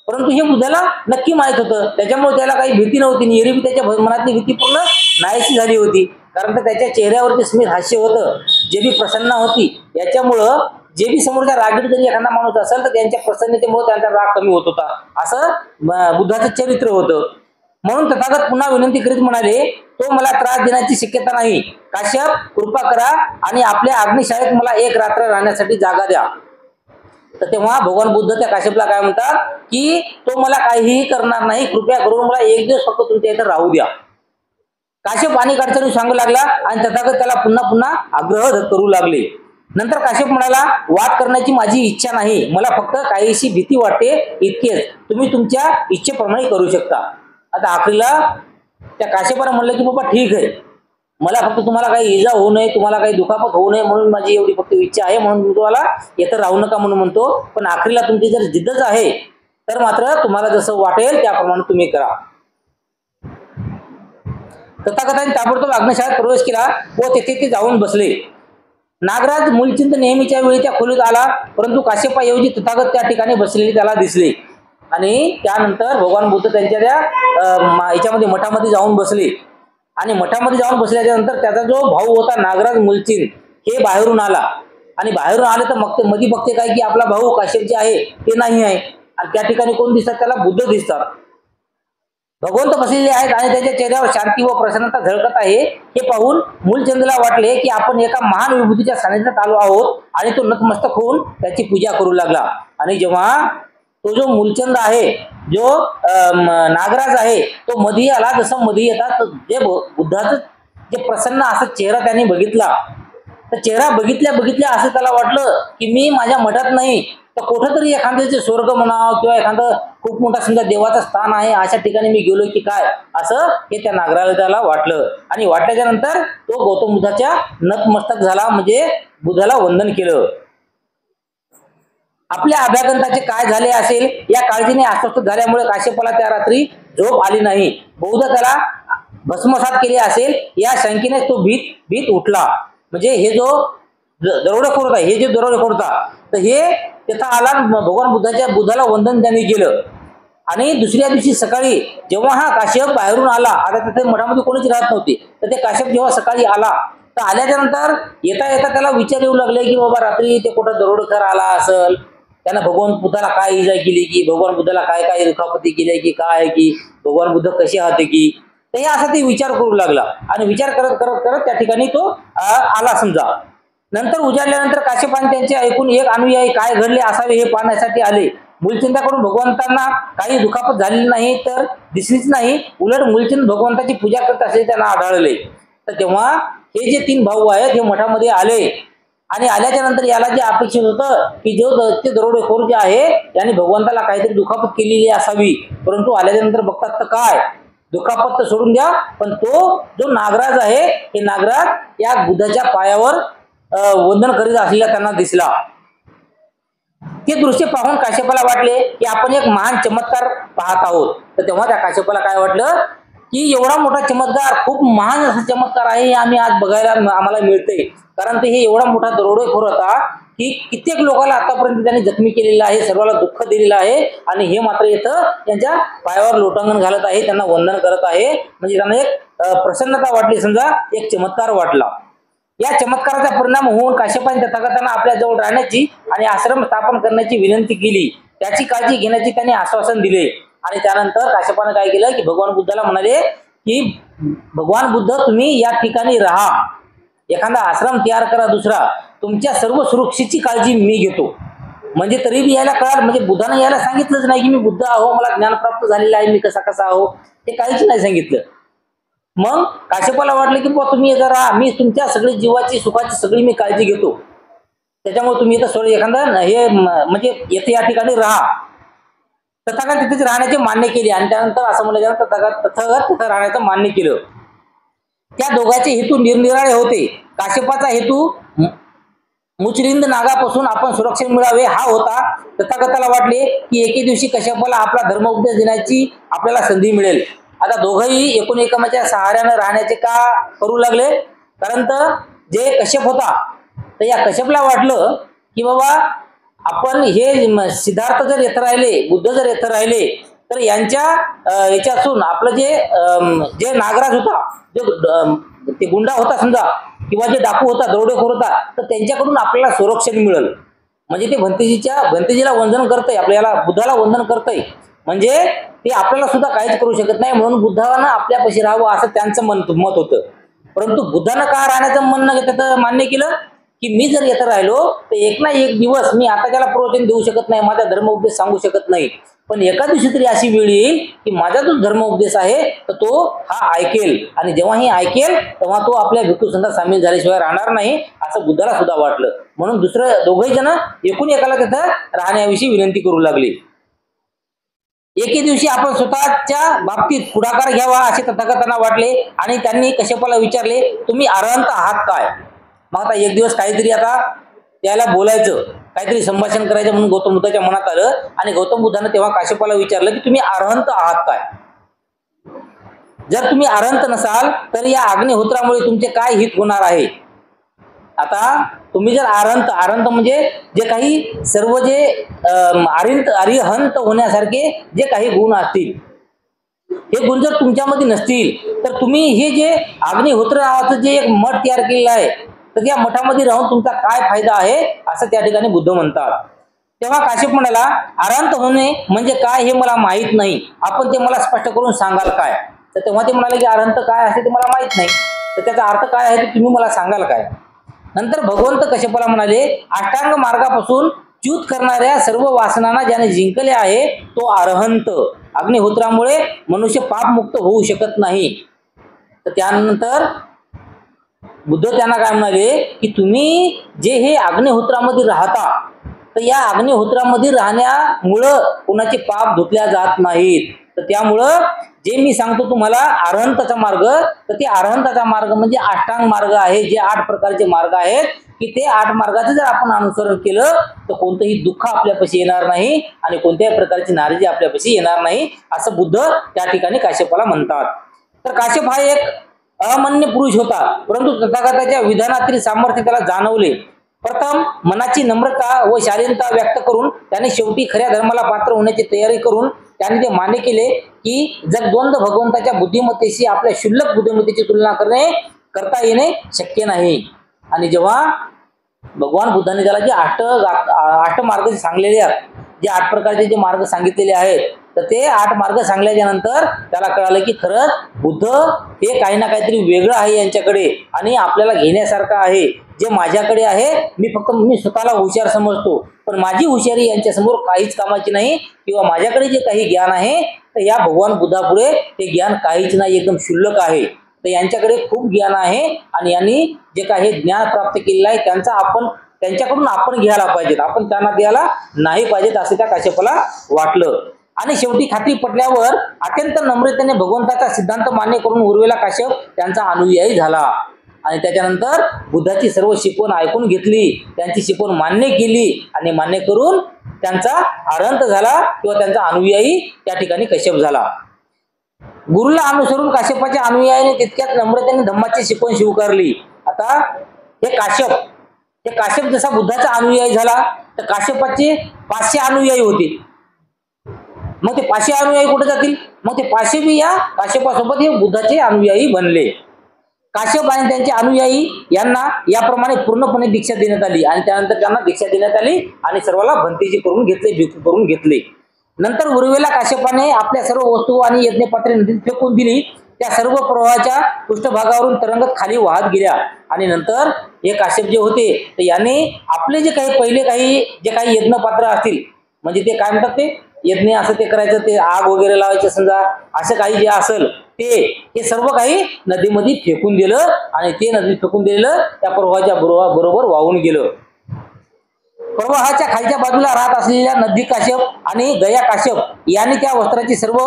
परंतु हे बुद्धाला नक्की माहित होतं. त्याच्यामुळे त्याला काही भीती नव्हती. एरवी त्याच्या मनातली भीती पूर्ण नाहीशी झाली होती, कारण त्याच्या चेहऱ्यावरती स्मित हास्य होतं, जे बी प्रसन्न होती. याच्यामुळं जे बी समोरच्या रागीट जरी एखादा माणूस असेल तर त्यांच्या प्रसन्नतेमुळे त्यांचा राग कमी होत होता, असं बुद्धाचं चरित्र होतं. म्हणून तथागत पुन्हा विनंती करीत म्हणाले, तो मला त्रास देण्याची शक्यता नाही. काश्यप कृपा करा आणि आपल्या अग्निशाळेत मला एक रात्र राहण्यासाठी जागा द्या. तर तेव्हा भगवान बुद्ध त्या काश्यपला काय म्हणतात की तो मला काहीही करणार नाही, कृपया करून मला एक दिवस फक्त तुमच्या इथे राहू द्या. काश्यप अनेक अडचणी सांगू लागला आणि तथागत त्याला पुन्हा पुन्हा आग्रह करू लागले. नंतर काश्यप म्हणाला, वाद करण्याची माझी इच्छा नाही, मला फक्त काहीशी भीती वाटते इतकेच, तुम्ही तुमच्या इच्छेप्रमाणे करू शकता. आता आखरीला त्या काश्यपाला म्हणलं की बाबा ठीक आहे, मला फक्त तुम्हाला काही इजा होऊ नये, तुम्हाला काही दुखापत होऊ नये म्हणून माझी एवढी फक्त इच्छा आहे, म्हणून मी तुम्हाला येतं राहू नका म्हणून म्हणतो. पण आखरीला तुमची जर जिद्दच आहे तर मात्र तुम्हाला जसं वाटेल त्याप्रमाणे तुम्ही करा. तथागताने ताबडतोब अग्निशाळेत प्रवेश केला व तेथे ते जाऊन बसले. नागराज मूलचंद नेहमीच्या वेळी त्या खोलीत आला, परंतु काश्यपाऐवजी तथागत त्या ठिकाणी बसलेले त्याला दिसले. आणि त्यानंतर भगवान बुद्ध त्यांच्या त्या याच्यामध्ये मठामध्ये जाऊन बसले. आणि मठामध्ये जाऊन बसल्याच्या नंतर त्याचा जो भाऊ होता नागराज मूलचंद हे बाहेरून आला. आणि बाहेरून आले तर मग मधी बघते काय की आपला भाऊ काश्यप जे आहे ते नाही आहे. आणि त्या ठिकाणी कोण दिसतात, त्याला बुद्ध दिसतात. भगवंत बसलेले आहेत आणि त्याच्या चेहऱ्यावर शांती व प्रसन्नता झळकत आहे. हे पाहून मूलचंदला वाटले की आपण एका महान विभूतीच्या सानिध्यात आलो आहोत, आणि तो नतमस्तक होऊन त्याची पूजा करू लागला. आणि जेव्हा तो जो मूलचंद आहे, जो नागराज आहे, तो मध्ये आला, जसं मध्ये येतात जे बुद्धाचं जे प्रसन्न असं चेहरा त्याने बघितला, तर चेहरा बघितल्या असं त्याला वाटलं की मी माझ्या मठात नाही तर कुठंतरी एखाद्याचे स्वर्ग म्हणावं किंवा एखादं खूप मोठा समजा देवाचं स्थान आहे अशा ठिकाणी मी गेलो की काय, असं हे त्या नागराजाला वाटलं. आणि वाटल्याच्या नंतर तो गौतम बुद्धाच्या नतमस्तक झाला, म्हणजे बुद्धाला वंदन केलं. आपल्या अभ्यागंताचे काय झाले असेल या काळजीने अस्वस्थ झाल्यामुळे काश्यपाला त्या रात्री झोप आली नाही. बहुधा त्याला भस्मसात केले असेल या शंकेने तो भीत उठला. म्हणजे हे जो दरोडेखोर होता, हे जे दरोडेखोर होता, तर हे तिथं आला, भगवान बुद्धाला वंदन त्यांनी केलं. आणि दुसऱ्या दिवशी सकाळी जेव्हा हा काश्यप बाहेरून आला, आता तिथे मठामध्ये कोणीच राहत नव्हते, तर ते काश्यप जेव्हा सकाळी आला तर आल्याच्या नंतर येता त्याला विचार येऊ लागले की बाबा रात्री ते कुठं दरोडेखोर आला असेल, त्यानं भगवान बुद्धाला काय इजा केली की, भगवान बुद्धाला काय काय दुखापती केली की काय, की भगवान बुद्ध कसे आहात की, तर हे असा ते विचार करू लागला. आणि विचार करत करत करत त्या ठिकाणी तो आला समजा. नंतर उजाडल्यानंतर काश्यपाने त्यांचे ऐकून एक अनुयायी काय घडले असावे हे पाहण्यासाठी आले. मूलचंदाकडून भगवंतांना काही दुखापत झालेली नाही तर दिसलीच नाही, उलट मूलचंद भगवंताची पूजा करत असले त्यांना आढळले. तर तेव्हा हे जे 3 भाऊ आहेत हे मठामध्ये आले. आणि आल्याच्या नंतर याला जे अपेक्षित होतं की जो ते दरोडेखोर जे आहे यांनी भगवंताला काहीतरी दुखापत केलेली असावी, परंतु आल्याच्या नंतर बघतात तर काय, दुखापत तर सोडून द्या, पण तो जो नागराज आहे हे नागराज या बुद्धाच्या पायावर वंदन करीत असलेला त्यांना दिसला. ते दृश्य पाहून काश्यपाला वाटले की आपण एक महान चमत्कार पाहत आहोत. तर तेव्हा त्या काश्यपाला काय वाटलं की एवढा मोठा चमत्कार, खूप महान असा चमत्कार आहे हे आम्ही आज बघायला आम्हाला मिळते. कारण ते हे एवढा मोठा दरोडेखोर होता की कित्येक लोकांना आतापर्यंत त्यांनी जखमी केलेला आहे, सर्वाला दुःख दिलेलं आहे, आणि हे मात्र इथं त्यांच्या पायावर लोटांगण घालत आहे, त्यांना वंदन करत आहे. म्हणजे त्यांना एक प्रसन्नता वाटली, समजा एक चमत्कार वाटला. या चमत्काराचा परिणाम होऊन काश्यपाने तथागतांना आपल्या जवळ राहण्याची आणि आश्रम स्थापन करण्याची विनंती केली. त्याची काळजी घेण्याची त्यांनी आश्वासन दिले. आणि त्यानंतर काश्यपाने काय केलं की भगवान बुद्धाला म्हणाले की भगवान बुद्ध तुम्ही या ठिकाणी राहा, एखादा आश्रम तयार करा दुसरा, तुमच्या सर्व सुरक्षेची काळजी मी घेतो. म्हणजे तरी बी यायला कळाल, म्हणजे बुद्धाने यायला सांगितलंच नाही की मी बुद्ध आहो, मला ज्ञान प्राप्त झालेलं आहे, मी कसा आहो, ते काहीच नाही सांगितलं. मग काश्यपाला वाटलं की बुवा तुम्ही जरा, मी तुमच्या सगळी जीवाची सुखाची सगळी मी काळजी घेतो. त्याच्यामुळे तुम्ही इथं सोड एखादं हे म्हणजे येथे या ठिकाणी राहा. तथागत तिथेच राहण्याचे मान्य केले आणि त्यानंतर असं म्हणलं गेलं तथागत तिथं राहण्याचं मान्य केलं. त्या दोघांचे हेतू निरनिराळे होते. काश्यपाचा हेतू मुचलिंद नागापासून आपण सुरक्षण मिळावे हा होता. तथागताला वाटले की एके दिवशी कश्यपाला आपला धर्म उपदेश देण्याची आपल्याला संधी मिळेल. आता दोघंही एकूण एकमेकाच्या सहाऱ्यानं राहण्याचे का करू लागले? कारण तर जे कश्यप होता तर या कश्यपला वाटलं की बाबा आपण हे सिद्धार्थ जर येथे राहिले, बुद्ध जर येथे राहिले तर यांच्या याच्यातून आपलं जे नागराज होता, जे ते गुंडा होता समजा किंवा जे डाकू होता, दरोडेखोर होता, तर त्यांच्याकडून आपल्याला संरक्षण मिळेल. म्हणजे ते भंतेजीला वंदन करतंय, आपल्याला बुद्धाला वंदन करतंय, म्हणजे ते आपल्याला सुद्धा काहीच करू शकत नाही म्हणून बुद्धानं आपल्यापाशी राहावं असं त्यांचं मत होतं. परंतु बुद्धानं का राहण्याचं मन मान्य केलं की मी जर येथे राहिलो तर एक ना एक दिवस मी आता त्याला प्रवचन देऊ शकत नाही, माझा धर्म उपदेश सांगू शकत नाही, पण एका दिवशी तरी अशी वेळ येईल की माझा जो धर्म उपदेश आहे तर तो हा ऐकेल आणि जेव्हा हे ऐकेल तेव्हा तो आपल्या भिक्खू संघात सामील झाल्याशिवाय राहणार नाही असं बुद्धाला सुद्धा वाटलं. म्हणून दोघही जण एकूण एकाला तिथं राहण्याविषयी विनंती करू लागली. एके दिवशी आपण स्वतःच्या बाबतीत पुढाकार घ्यावा असे तथागतांना वाटले आणि त्यांनी कश्यपाला विचारले, तुम्ही अरहंत आहात काय? मग आता एक दिवस काहीतरी आता त्याला बोलायचं, काहीतरी संभाषण करायचं म्हणून गौतम बुद्धाच्या मनात आलं आणि गौतम बुद्धानं तेव्हा काश्यपाला विचारलं की तुम्ही अरहंत आहात काय? जर तुम्ही अरहंत नसाल तर या अग्निहोत्रामुळे तुमचे काय हित होणार आहे? आता तुम्ही जर अरहंत म्हणजे जे काही सर्व जे अरिहंत होण्यासारखे जे काही गुण असतील, हे गुण जर तुमच्यामध्ये नसतील तर तुम्ही हे जे अग्निहोत्र नावाचं जे एक मठ तयार केलेलं आहे तर त्या मठामध्ये राहून तुमचा काय फायदा आहे असं त्या ठिकाणी बुद्ध म्हणतात. तेव्हा काश्यप म्हणाला, अरहंत होणे म्हणजे काय हे मला माहित नाही, आपण ते मला स्पष्ट करून सांगाल काय? तर तेव्हा ते म्हणाले की अरहंत काय असते ते मला माहित नाही, तर त्याचा अर्थ काय आहे ते तुम्ही मला सांगाल काय? नंतर भगवंत कश्यपाला म्हणाले, अष्टांग मार्गापासून च्युत करणाऱ्या सर्व वासनांना ज्याने जिंकले आहे तो अरहंत. अग्निहोत्रामुळे मनुष्य पापमुक्त होऊ शकत नाही. तर त्यानंतर बुद्ध त्यांना काय म्हणाले की तुम्ही जे हे अग्निहोत्रामध्ये राहता तर या अग्निहोत्रामध्ये राहण्यामुळं कोणाचे पाप धुतल्या जात नाहीत. तर त्यामुळं जे मी सांगतो तुम्हाला अरहंताचा मार्ग, तर ते अरहंताचा मार्ग म्हणजे अष्टांग मार्ग आहे, जे 8 प्रकारचे मार्ग आहेत की ते 8 मार्गाचं जर आपण अनुसरण केलं तर कोणतंही दुःख आपल्यापाशी येणार नाही आणि कोणत्याही प्रकारची नाराजी आपल्यापाशी येणार नाही असं बुद्ध त्या ठिकाणी काश्यपाला म्हणतात. तर काश्यप हा एक अमान्य पुरुष होता, परंतु तथागताच्या विधानातील सामर्थ्य त्याला जाणवले. प्रथम मनाची नम्रता व शालीनता व्यक्त करून त्याने शेवटी खऱ्या धर्माला पात्र होण्याची तयारी करून त्याने ते मान्य केले की जगद्वंद भगवंताच्या बुद्धिमत्तेशी आपल्या क्षुल्लक बुद्धिमत्तेची तुलना करता येणे शक्य नाही. आणि जेव्हा भगवान बुद्धाने त्याला जे अष्ट मार्ग सांगलेले आहेत, जे 8 प्रकारचे जे मार्ग सांगितलेले आहेत, तर ते 8 मार्ग सांगल्याच्या नंतर त्याला कळालं की खरंच बुद्ध हे काही ना काहीतरी वेगळं आहे यांच्याकडे आणि आपल्याला घेण्यासारखं आहे. जे माझ्याकडे आहे मी स्वतःला हुशार समजतो, पण माझी हुशारी यांच्यासमोर काहीच कामाची नाही किंवा माझ्याकडे जे काही ज्ञान आहे तर या भगवान बुद्धापुढे ते ज्ञान काहीच नाही, एकदम क्षुल्लक आहे. तर यांच्याकडे खूप ज्ञान आहे आणि यांनी जे काही ज्ञान प्राप्त केलेलं आहे त्यांच्याकडून आपण घ्यायला पाहिजेत, आपण त्यांना द्यायला नाही पाहिजेत असं त्या काश्यपाला वाटलं. आणि शेवटी खात्री पटल्यावर अत्यंत नम्रतेने भगवंताचा सिद्धांत मान्य करून उर्वरिला काश्यप त्यांचा अनुयायी झाला. आणि त्याच्यानंतर बुद्धाची सर्व शिकवण ऐकून घेतली, त्यांची शिकवण मान्य केली आणि मान्य करून त्यांचा अरहंत झाला किंवा त्यांचा अनुयायी त्या ठिकाणी काश्यप झाला. गुरुला अनुसरून काश्यपाच्या अनुयायाने तितक्याच नम्रतेने धम्माची शिकवण स्वीकारली. आता हे काश्यप जसा बुद्धाचा अनुयायी झाला तर काश्यपाचे 500 अनुयायी होते. मग ते 500 अनुयायी कुठे जातील? मग ते 500 बी या काश्यपासोबत हे बुद्धाचे अनुयायी बनले. काश्यप आणि त्यांचे अनुयायी यांना याप्रमाणे पूर्णपणे दीक्षा देण्यात आली आणि त्यानंतर त्यांना दीक्षा देण्यात आली आणि सर्वांना भंतेजी करून घेतले, भिक्खू करून घेतले. नंतर उर्वरिला काश्यपाने आपल्या सर्व वस्तू आणि यज्ञपात्रे नदीत फेकून दिली. त्या सर्व प्रवाहाच्या पृष्ठभागावरून तरंगत खाली वाहत गेल्या. आणि नंतर हे काश्यप जे होते तर याने आपले जे काही यज्ञपात्र असतील, म्हणजे ते काय म्हणतात ते यज्ञ असं ते करायचं, ते आग वगैरे लावायचं समजा, असं काही जे असेल ते सर्व काही नदीमध्ये फेकून दिलं आणि ते नदीत फेकून दिलेलं त्या प्रवाहाच्या बरोबर वाहून गेलं. प्रवाहाच्या खालच्या बाजूला राहत असलेल्या नदी काश्यप आणि गया काश्यप यांनी त्या वस्त्राची सर्व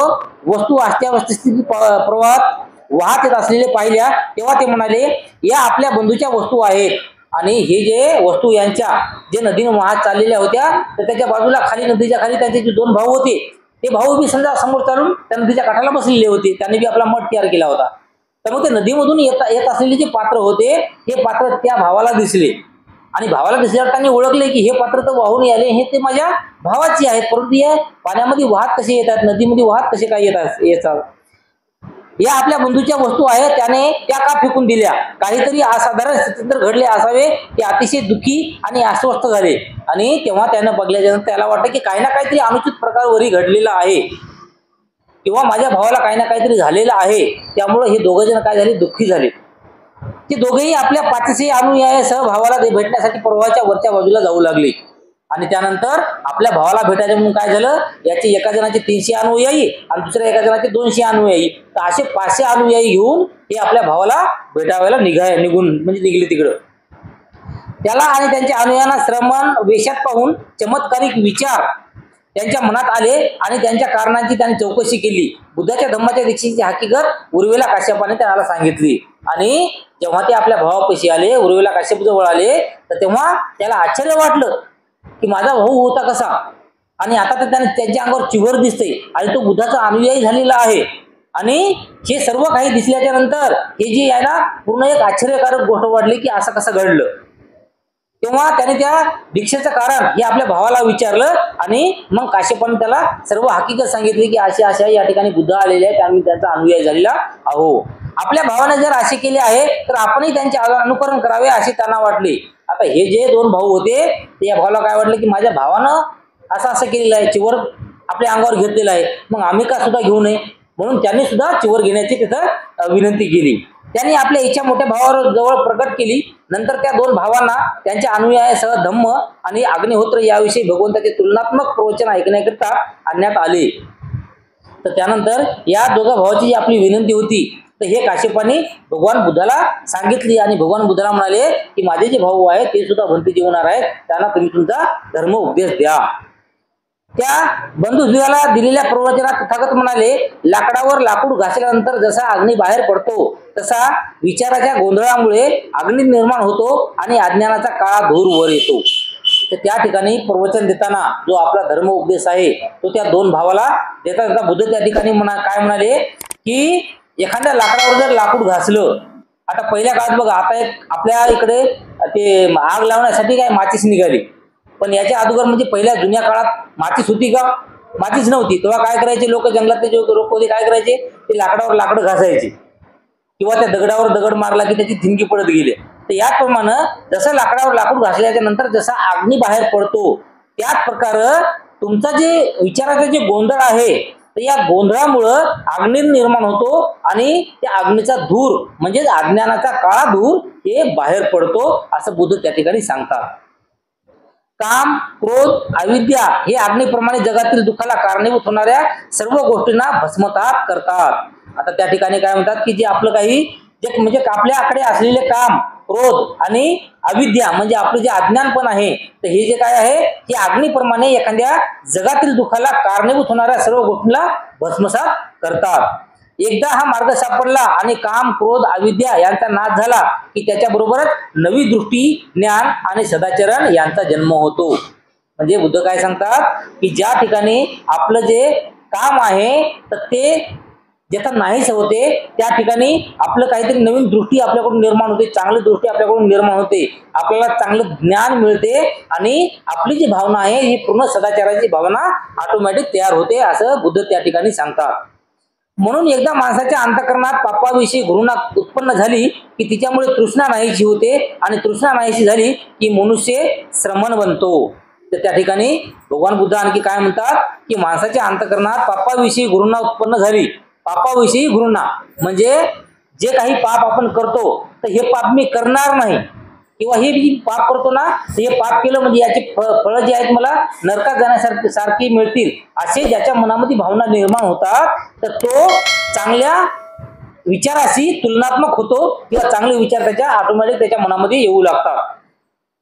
वस्तू अस्ताव्यवस्थित प्रवाहात वाहत येत असलेले पाहिल्या, तेव्हा ते म्हणाले, या आपल्या बंधूच्या वस्तू आहेत. आणि हे जे वस्तू यांच्या जे नदीने वाहत चाललेल्या होत्या, तर त्याच्या बाजूला खाली नदीच्या खाली त्यांचे जे दोन भाऊ होते, ते भाऊ बी समजा समोर चालून त्या नदीच्या काठाला बसलेले होते. त्यांनी बी आपला मठ तयार केला होता. तर मग ते नदीमधून येत असलेले जे पात्र होते, हे पात्र त्या भावाला दिसले आणि भावाला दिसल्यावर त्यांनी ओळखले की हे पात्र तर वाहून आले, हे ते माझ्या भावाची आहेत, परंतु हे पाण्यामध्ये वाहत कसे येतात, नदीमध्ये वाहत कसे काय येतात. या आपल्या बंधूच्या वस्तू आहेत, त्याने त्या का फेकून दिल्या. काहीतरी असाधारण स्थितीत घडले असावे. ते अतिशय दुःखी आणि अस्वस्थ झाले आणि तेव्हा त्यानं बघल्यानंतर त्याला वाटतं की काही ना काहीतरी अनुचित प्रकार वरी घडलेला आहे किंवा माझ्या भावाला काही ना काहीतरी झालेलं आहे. त्यामुळे हे दोघे जण काय झाले, दुःखी झाले. ते दोघेही आपल्या 500 अनुयायासह भावाला भेटण्यासाठी प्रवाहाच्या वरच्या बाजूला जाऊ लागले. आणि त्यानंतर आपल्या भावाला भेटायचे म्हणून काय झालं, याचे एका जणाचे 300 अनुयायी आणि दुसऱ्या एका जणाचे 200 अनुयायी, तर असे 500 अनुयायी घेऊन हे आपल्या भावाला भेटायला निघले तिकडं. त्याला आणि त्यांच्या अनुयायांना श्रमण वेशात पाहून चमत्कारिक विचार त्यांच्या मनात आले आणि त्यांच्या कारणांची त्यांनी चौकशी केली. बुद्धाच्या धम्माच्या दीक्षेची हकीकत उर्वेला काश्यपाने त्याला सांगितली. आणि जेव्हा ते आपल्या भावापाशी आले, उर्वेला काश्यप जवळ आले, तर तेव्हा त्याला आश्चर्य वाटलं की माझा भाऊ होता कसा, आणि आता तर त्याने त्यांच्या अंगावर चिवर दिसते आणि तो बुद्धाचा अनुयायी झालेला आहे. आणि हे सर्व काही दिसल्याच्या नंतर हे जे आहे ना, पूर्ण एक आश्चर्यकारक गोष्ट वाटली की असं कसं घडलं. तेव्हा त्याने त्या दीक्षेचं कारण हे आपल्या भावाला विचारलं आणि मग काश्यपाने त्याला सर्व हकीकत सांगितली की अशा या ठिकाणी बुद्ध आलेले आहेत, आम्ही त्यांचा अनुयायी झालेला आहो. आपल्या भावाने जर असे केले आहे तर आपणही त्यांचे अनुकरण करावे असे त्यांना वाटले. आता हे जे दोन भाऊ होते, ते या भावाला काय वाटलं की माझ्या भावानं असं केलेलं आहे, चिवर आपल्या अंगावर घेतलेला आहे, मग आम्ही का सुद्धा घेऊ नये. म्हणून त्यांनी सुद्धा चिवर घेण्याची तिथं विनंती केली. त्यांनी आपल्या इच्छा मोठ्या भावावर जवळ प्रकट केली. नंतर त्या दोन भावांना त्यांच्या अनुयायासह धम्म आणि अग्निहोत्र याविषयी भगवंताचे तुलनात्मक प्रवचन ऐकण्याकरिता आणण्यात आले. तर त्यानंतर या दोघा भावाची जी आपली विनंती होती, तर हे काश्यपाने भगवान बुद्धाला सांगितली आणि भगवान बुद्धाला म्हणाले की माझे जे भाऊ आहेत ते सुद्धा भंती जीवनार आहेत, त्यांना तुम्ही तुमचा धर्म उपदेश द्या. त्या बंधुद्वयाला दिलेल्या प्रवचनात तथागत म्हणाले, लाकडावर लाकूड घासल्यानंतर जसा अग्नी बाहेर पडतो, तसा विचाराच्या गोंधळामुळे अग्नी निर्माण होतो आणि अज्ञानाचा काळा धूर वर येतो. तर त्या ठिकाणी प्रवचन देताना जो आपला धर्म उपदेश आहे तो त्या दोन भावाला देता बुद्ध त्या ठिकाणी काय म्हणाले की एखाद्या लाकडावर जर लाकूड घासलं, आता पहिल्या काळात बघा, आता एक आपल्या इकडे ते आग लावण्यासाठी काय माचीस निघाली, पण याच्या अगोदर म्हणजे पहिल्या जुन्या काळात माचीस होती का? माचीस नव्हती. तेव्हा काय करायचे लोक, जंगलातले जे लोक होते काय करायचे, ते लाकडावर लाकडं घासायचे किंवा त्या दगडावर दगड मारला की त्याची थिंगी पडत गेली. तर याचप्रमाणे जसं लाकडावर लाकूड घासल्याच्या नंतर जसा अग्नी बाहेर पडतो, त्याच प्रकारे तुमचा जे विचाराचा जे गोंधळ आहे, तर या गोंधळामुळं अग्नी निर्माण होतो आणि त्या अग्नीचा धूर म्हणजे अज्ञानाचा काळा धूर हे बाहेर पडतो, असं बुद्ध त्या ठिकाणी सांगतात. काम, क्रोध, अविद्या हे अग्नीप्रमाणे जगातील दुःखाला कारणीभूत होणाऱ्या सर्व गोष्टींना भस्मसात करतात. आता त्या ठिकाणी काय म्हणतात की जे आपलं काही जे म्हणजे आपल्याकडे असलेले काम, क्रोध आणि अविद्या म्हणजे आपलं जे अज्ञानपण आहे, तर हे जे काय आहे हे अग्नीप्रमाणे एखाद्या जगातील दुःखाला कारणीभूत होणाऱ्या सर्व गोष्टींना भस्मसात करतात. एकदा हा मार्ग सापडला आणि काम, क्रोध, अविद्या यांचा नाश झाला की त्याच्याबरोबरच नवी दृष्टी, ज्ञान आणि सदाचरण यांचा जन्म होतो. म्हणजे बुद्ध काय सांगतात की ज्या ठिकाणी आपलं जे काम आहे तर ते जिथं नाहीच होते, त्या ठिकाणी आपलं काहीतरी नवीन दृष्टी आपल्याकडून निर्माण होते, चांगली दृष्टी आपल्याकडून निर्माण होते, आपल्याला चांगलं ज्ञान मिळते आणि आपली जी भावना आहे ही पूर्ण सदाचाराची भावना ऑटोमॅटिक तयार होते, असं बुद्ध त्या ठिकाणी सांगतात. म्हणून एकदा माणसाच्या अंतःकरणात पापाविषयी घृणा उत्पन्न झाली की तिच्यामुळे तृष्णा नाहीशी होते आणि तृष्णा नाहीशी झाली की मनुष्य श्रमण बनतो. तर त्या ठिकाणी भगवान बुद्ध आणखी काय म्हणतात की माणसाच्या अंतःकरणात पापाविषयी घृणा उत्पन्न झाली. पापाविषयी घृणा म्हणजे जे काही पाप आपण करतो तर हे पाप मी करणार नाही, किंवा हे मी पाप करतो ना, हे पाप केलं म्हणजे याची फळं जी आहेत मला नरकात जाण्यासारखी मिळतील, असे ज्याच्या मनामध्ये भावना निर्माण होतात, तर तो चांगल्या विचाराशी तुलनात्मक होतो किंवा चांगले विचार त्याच्या ऑटोमॅटिक त्याच्या मनामध्ये येऊ लागतात.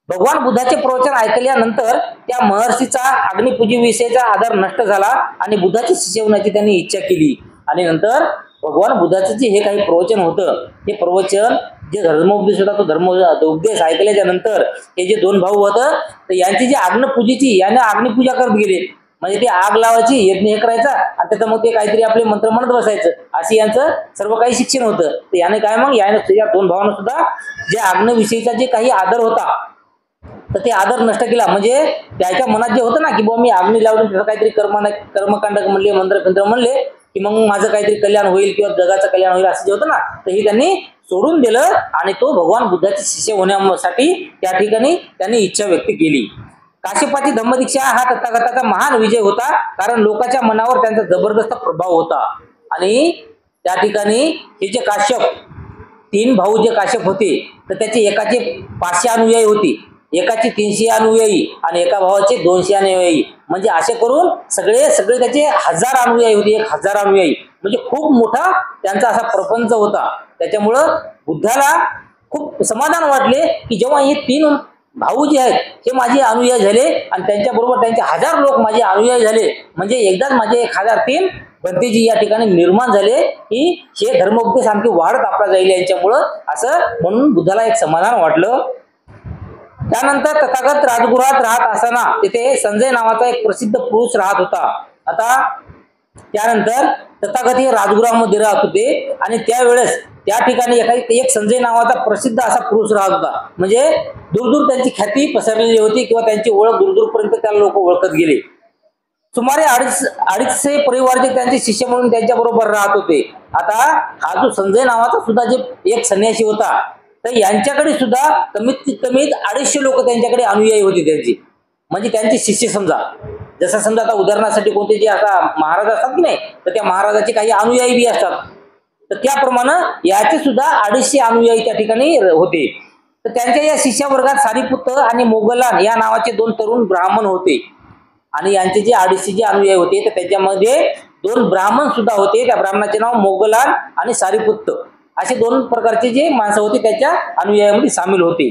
भगवान बुद्धाचे प्रवचन ऐकल्यानंतर त्या महर्षीचा अग्निपूजेविषयीचा आदर नष्ट झाला आणि बुद्धाची शिष्य होण्याची त्यांनी इच्छा केली. आणि नंतर भगवान बुद्धाचं जे हे काही प्रवचन होतं, हे प्रवचन जे धर्मोपदेश होता, तो धर्मोपदेश ऐकल्याच्या नंतर हे जे दोन भाऊ होतं, तर यांची जी अग्निपूजेची, याने अग्निपूजा करत गेले. म्हणजे ते आग लावायची, यज्ञ हे करायचा आणि त्याचं मग ते काहीतरी आपले मंत्र म्हणत बसायचं, असे यांचं सर्व काही शिक्षण होतं. तर याने काय, मग याने या दोन भावांना सुद्धा जे अग्निविषयीचा जे काही आदर होता, तर ते आदर नष्ट केला. म्हणजे त्याच्या मनात जे होतं ना, की बुवा मी अग्नी लावून त्याचं काहीतरी कर्मकांड म्हणले, मंत्र म्हणले, की मग माझं काहीतरी कल्याण होईल किंवा जगाचं कल्याण होईल, असं जे होतं ना, तर हे त्यांनी सोडून दिलं आणि तो भगवान बुद्धाचे शिष्य होण्यासाठी त्या ठिकाणी त्यांनी इच्छा व्यक्त केली. काश्यपाची धम्मदीक्षा हा तथागताचा महान विजय होता, कारण लोकांच्या मनावर त्यांचा जबरदस्त प्रभाव होता. आणि त्या ठिकाणी हे जे काश्यप, तीन भाऊ जे काश्यप होते, तर त्याचे एकाचे 500 अनुयायी होते, एकाचे 300 अनुयायी आणि एका भावाचे 200 अनुयायी. म्हणजे असे करून सगळे त्याचे 1000 अनुयायी होते, 1000 अनुयायी. म्हणजे खूप मोठा त्यांचा असा प्रपंच होता. त्याच्यामुळं बुद्धाला खूप समाधान वाटले, की जेव्हा हे तीन भाऊ जे आहेत हे माझे अनुयायी झाले आणि त्यांच्याबरोबर त्यांचे 1000 लोक माझे अनुयायी झाले, म्हणजे एकदाच माझे 1003 भंतेजी या ठिकाणी निर्माण झाले, की हे धर्मोपदेश आणखी वाढत आपला जाईल यांच्यामुळं, असं म्हणून बुद्धाला एक समाधान वाटलं. त्यानंतर तथागत राजगृहात राहत असताना तिथे संजय नावाचा एक प्रसिद्ध पुरुष राहत होता. आता त्यानंतर तथागत हे राजगृहामध्ये राहत होते आणि त्यावेळेस त्या ठिकाणी एक संजय नावाचा प्रसिद्ध असा पुरुष राहत होता. म्हणजे दूरदूर त्यांची ख्याती पसरलेली होती किंवा त्यांची ओळख दूरदूरपर्यंत त्याला लोक ओळखत गेले. सुमारे 250 परिवारचे त्यांचे शिष्य म्हणून त्यांच्या बरोबर राहत होते. आता हा जो संजय नावाचा सुद्धा जे एक संन्यासी होता, तर यांच्याकडे सुद्धा कमीत कमी 250 लोक त्यांच्याकडे अनुयायी होते त्यांची, म्हणजे त्यांचे शिष्य. समजा जसं समजा आता उदाहरणासाठी कोणते जे आता महाराज असतात की नाही, तर त्या महाराजाचे काही अनुयायी बी असतात, तर त्याप्रमाणे याचे सुद्धा 250 अनुयायी त्या ठिकाणी होते. तर त्यांच्या या शिष्य वर्गात सारीपुत्त आणि मोगलान या नावाचे 2 तरुण ब्राह्मण होते. आणि यांचे जे 250 जे अनुयायी होते, तर त्याच्यामध्ये 2 ब्राह्मण सुद्धा होते. त्या ब्राह्मणाचे नाव मोगलान आणि सारीपुत्त, असे 2 प्रकारचे जे माणसं होते त्याच्या अनुयायामध्ये सामील होते.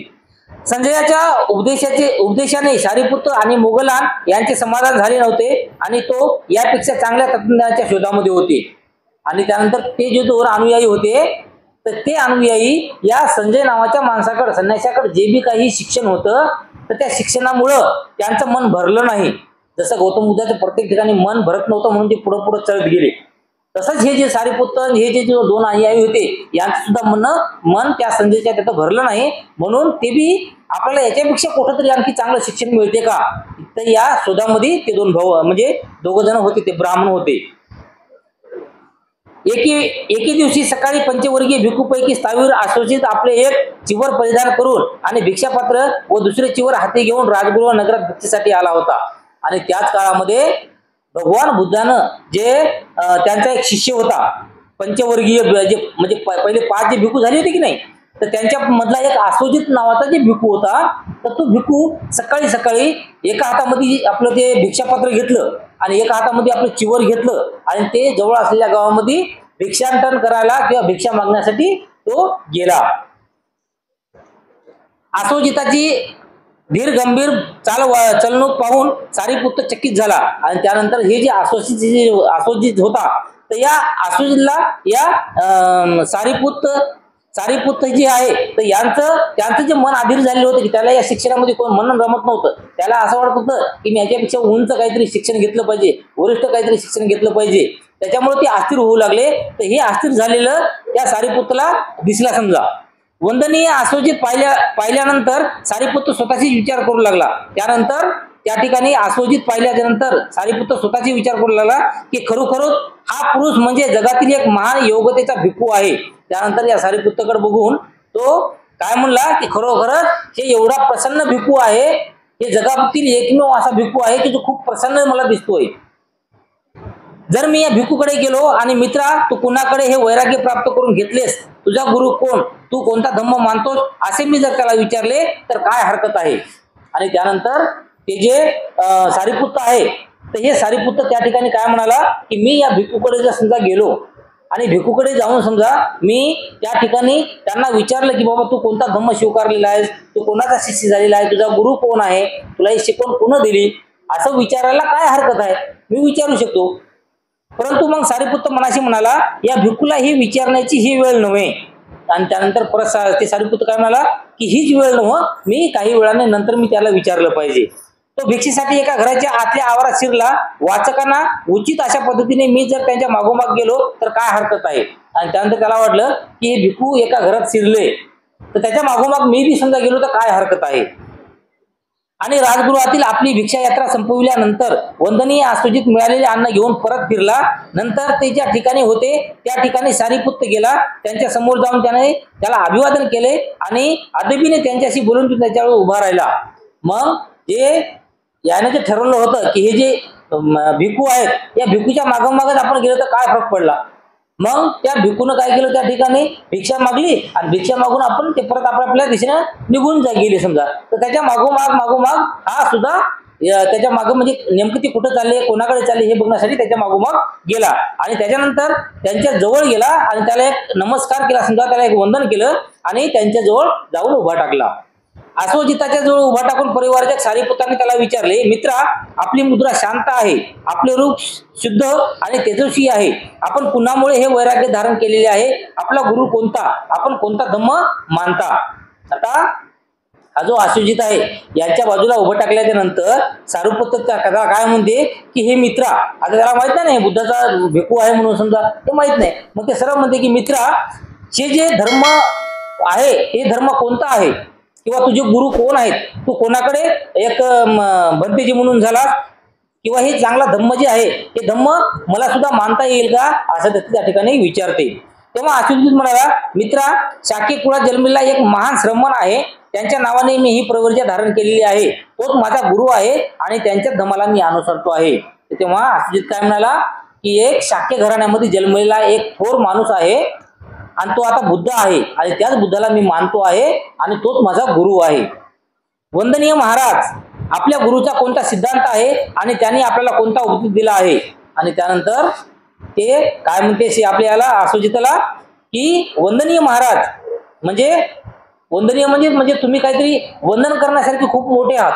संजयाच्या उपदेशाने सारीपुत्त आणि मोगलान यांचे समाधान झाले नव्हते आणि तो यापेक्षा चांगल्या तत्त्वज्ञानाच्या शोधामध्ये होते. आणि त्यानंतर ते जे 2 अनुयायी होते, तर ते अनुयायी या संजय नावाच्या माणसाकडे, संन्याशाकडे जे बी काही शिक्षण होतं, तर त्या शिक्षणामुळं त्यांचं मन भरलं नाही. जसं गौतम बुद्धाचं प्रत्येक ठिकाणी मन भरत नव्हतं म्हणून ते पुढं पुढं चढत गेले, तसंच हे जे सारीपुत्त हे जे 2 अनुयायी होते यांचं सुद्धा मन त्या संजयच्या तिथं भरलं नाही. म्हणून ते बी आपल्याला याच्यापेक्षा कुठंतरी आणखी चांगलं शिक्षण मिळते का, तर या शोधामध्ये ते 2 भाऊ म्हणजे 2 जण होते, ते ब्राह्मण होते. एके दिवशी सकाळी पंचवर्गीय भिक्खूपैकी स्थावीर आश्वसित आपले एक चिवर परिधान करून आणि भिक्षापात्र व दुसरे चिवर हाती घेऊन राजगृह नगरात भिक्षेसाठी आला होता. आणि त्याच काळामध्ये भगवान बुद्धानं जे त्यांचा एक शिष्य होता पंचवर्गीय, जे म्हणजे पहिले 5 जे भिक्खू झाले होते की नाही, तर त्यांच्या मधला एक आश्वजित नावाचा जे भिक्खू होता, तर तो भिक्खू सकाळी सकाळी एका हातामध्ये आपलं ते भिक्षापात्र घेतलं आणि एका हातामध्ये आपलं चिवर घेतलं आणि ते जवळ असलेल्या गावामध्ये भिक्षाटन करायला किंवा भिक्षा मागण्यासाठी तो गेला. आश्वजिताची धीर गंभीर चलणूक पाहून सारीपुत्त चकित झाला आणि त्यानंतर हे जे आश्वजित होता, तर या आश्वजितला या सारीपुत्त जे आहे, तर त्यांचं जे मन अधीर झालेलं होतं, की त्याला या शिक्षणामध्ये कोण मन रमत नव्हतं. त्याला असं वाटत होतं की मी याच्यापेक्षा उंच काहीतरी शिक्षण घेतलं पाहिजे, वरिष्ठ काहीतरी शिक्षण घेतलं पाहिजे. त्याच्यामुळे ते अस्थिर होऊ लागले. तर हे अस्थिर झालेलं त्या सारीपुत्तला दिसला. समजा वंदनीय आश्वजित पाहिल्यानंतर सारीपुत्त स्वतःची विचार करू लागला. त्यानंतर त्या ठिकाणी आश्वजित पाहिल्यानंतर सारीपुत्त स्वतःची विचार करू लागला की खरोखर हा पुरुष म्हणजे जगातील एक महान योग्यतेचा भिक्खू आहे. त्यानंतर या सारीपुत्तकडे बघून तो काय म्हणला की खरोखरच हे एवढा प्रसन्न भिक्खू आहे, हे जगातील एकमेव असा भिक्खू आहे की जो खूप प्रसन्न मला दिसतोय. जर मी या भिक्खूकडे गेलो आणि मित्रा तू कुणाकडे हे वैराग्य प्राप्त करून घेतलेस, तुझा गुरु कोण, तू कोणता धम्म मानतोस, असे मी जर त्याला विचारले तर काय हरकत आहे. आणि त्यानंतर ते जे सारीपुत्त आहे, तर हे सारीपुत्त त्या ठिकाणी काय म्हणाला की मी या भिक्खूकडे जर समजा गेलो आणि भिकूकडे जाऊन समजा मी त्या ठिकाणी त्यांना विचारलं की बाबा तू कोणता धम्म स्वीकारलेला आहेस, तू कोणाचा शिष्य झालेला आहे, तुझा गुरु कोण आहे, तुला ही शिकवण कोण दिली, असं विचारायला काय हरकत आहे, मी विचारू शकतो. परंतु मग सारीपुत्त मनाशी म्हणाला या भिक्खूला ही विचारण्याची ही वेळ नव्हे. आणि त्यानंतर परत ते सारीपुत्त काय म्हणाला की हीच वेळ नव्ह, मी काही वेळाने नंतर मी त्याला विचारलं पाहिजे. तो भिक्षेसाठी एका घराच्या आतल्या आवारात शिरला. वाचकांना उचित अशा पद्धतीने मी जर त्यांच्या मागोमाग गेलो तर काय हरकत आहे. आणि त्यानंतर त्याला वाटलं की हे भिक्खू एका घरात शिरले तर त्याच्या मागोमाग मी बी समजा गेलो तर काय हरकत आहे. आणि राजगृहातील आपली भिक्षा यात्रा संपविल्यानंतर वंदनीय आसुजीत मिळालेले अन्न घेऊन परत फिरला. नंतर ते ज्या ठिकाणी होते त्या ठिकाणी सारीपुत्त गेला. त्यांच्या समोर जाऊन त्याला अभिवादन केले आणि अदबीने त्यांच्याशी बोलून तो त्याच्यावर उभा राहिला. मग जे याने जे ठरवलं होतं की हे जे भिक्खू आहेत या भिक्खूच्या मागोमागच आपण गेलो तर काय फरक पडला. मग त्या भिक्खूनं काय केलं, त्या ठिकाणी भिक्षा मागली आणि भिक्षा मागून आपण ते परत आपल्या दिशेने निघून गेले समजा. तर त्याच्या मागोमाग हा सुद्धा त्याच्या मागं म्हणजे नेमकं ते कुठं चालले, कोणाकडे चालले हे बघण्यासाठी त्याच्या मागोमाग गेला. आणि त्याच्यानंतर त्यांच्या जवळ गेला आणि त्याला एक नमस्कार केला समजा, त्याला एक वंदन केलं आणि त्यांच्या जवळ जाऊन उभा टाकला. आश्वजिताच्या जवळ उभा टाकून परिवाराच्या सारीपुत्रांनी त्याला विचारले, मित्रा आपली मुद्रा शांत आहे, आपले रूप शुद्ध आणि तेजस्वी आहे, आपण पुन्हामुळे हे वैराग्य धारण केलेले आहे, आपला गुरु कोणता, आपण कोणता धम्म मानता. आता हा जो आश्वजित आहे यांच्या बाजूला उभं टाकल्याच्या नंतर सारीपुत्त कथा काय म्हणते की हे मित्रा, आता त्याला माहित नाही बुद्धाचा भिक्खू आहे म्हणून समजा ते माहित नाही, मग ते सरळ म्हणते की मित्रा हे जे धर्म आहे हे धर्म कोणता आहे किंवा तुझे गुरु कोण आहेत, तू कोणाकडे एक भंतेजी म्हणून झाला किंवा हे चांगला धम्म जे आहे हे धम्म मला सुद्धा मानता येईल का असं त्या ठिकाणी विचारते. तेव्हा आश्वजित म्हणाला, मित्रा शाक्य कुळात जन्मलेला एक महान श्रमण आहे, त्यांच्या नावाने मी ही प्रवृत्ती धारण केलेली आहे, तोच माझा गुरु आहे आणि त्यांच्या धम्माला मी अनुसरतो आहे. तेव्हा आश्वजित काय म्हणाला की एक शाक्य घराण्यामध्ये जन्मलेला एक थोर माणूस आहे आणि तो आता बुद्ध आहे आणि त्याच बुद्धाला मी मानतो आहे आणि तोच माझा गुरु आहे. वंदनीय महाराज आपल्या गुरुचा कोणता सिद्धांत आहे आणि त्याने आपल्याला कोणता उपदेश दिला आहे. आणि त्यानंतर ते काय म्हणते आपल्याला आश्वजिताला की वंदनीय महाराज म्हणजे तुम्ही काहीतरी वंदन करण्यासारखे खूप मोठे आहात,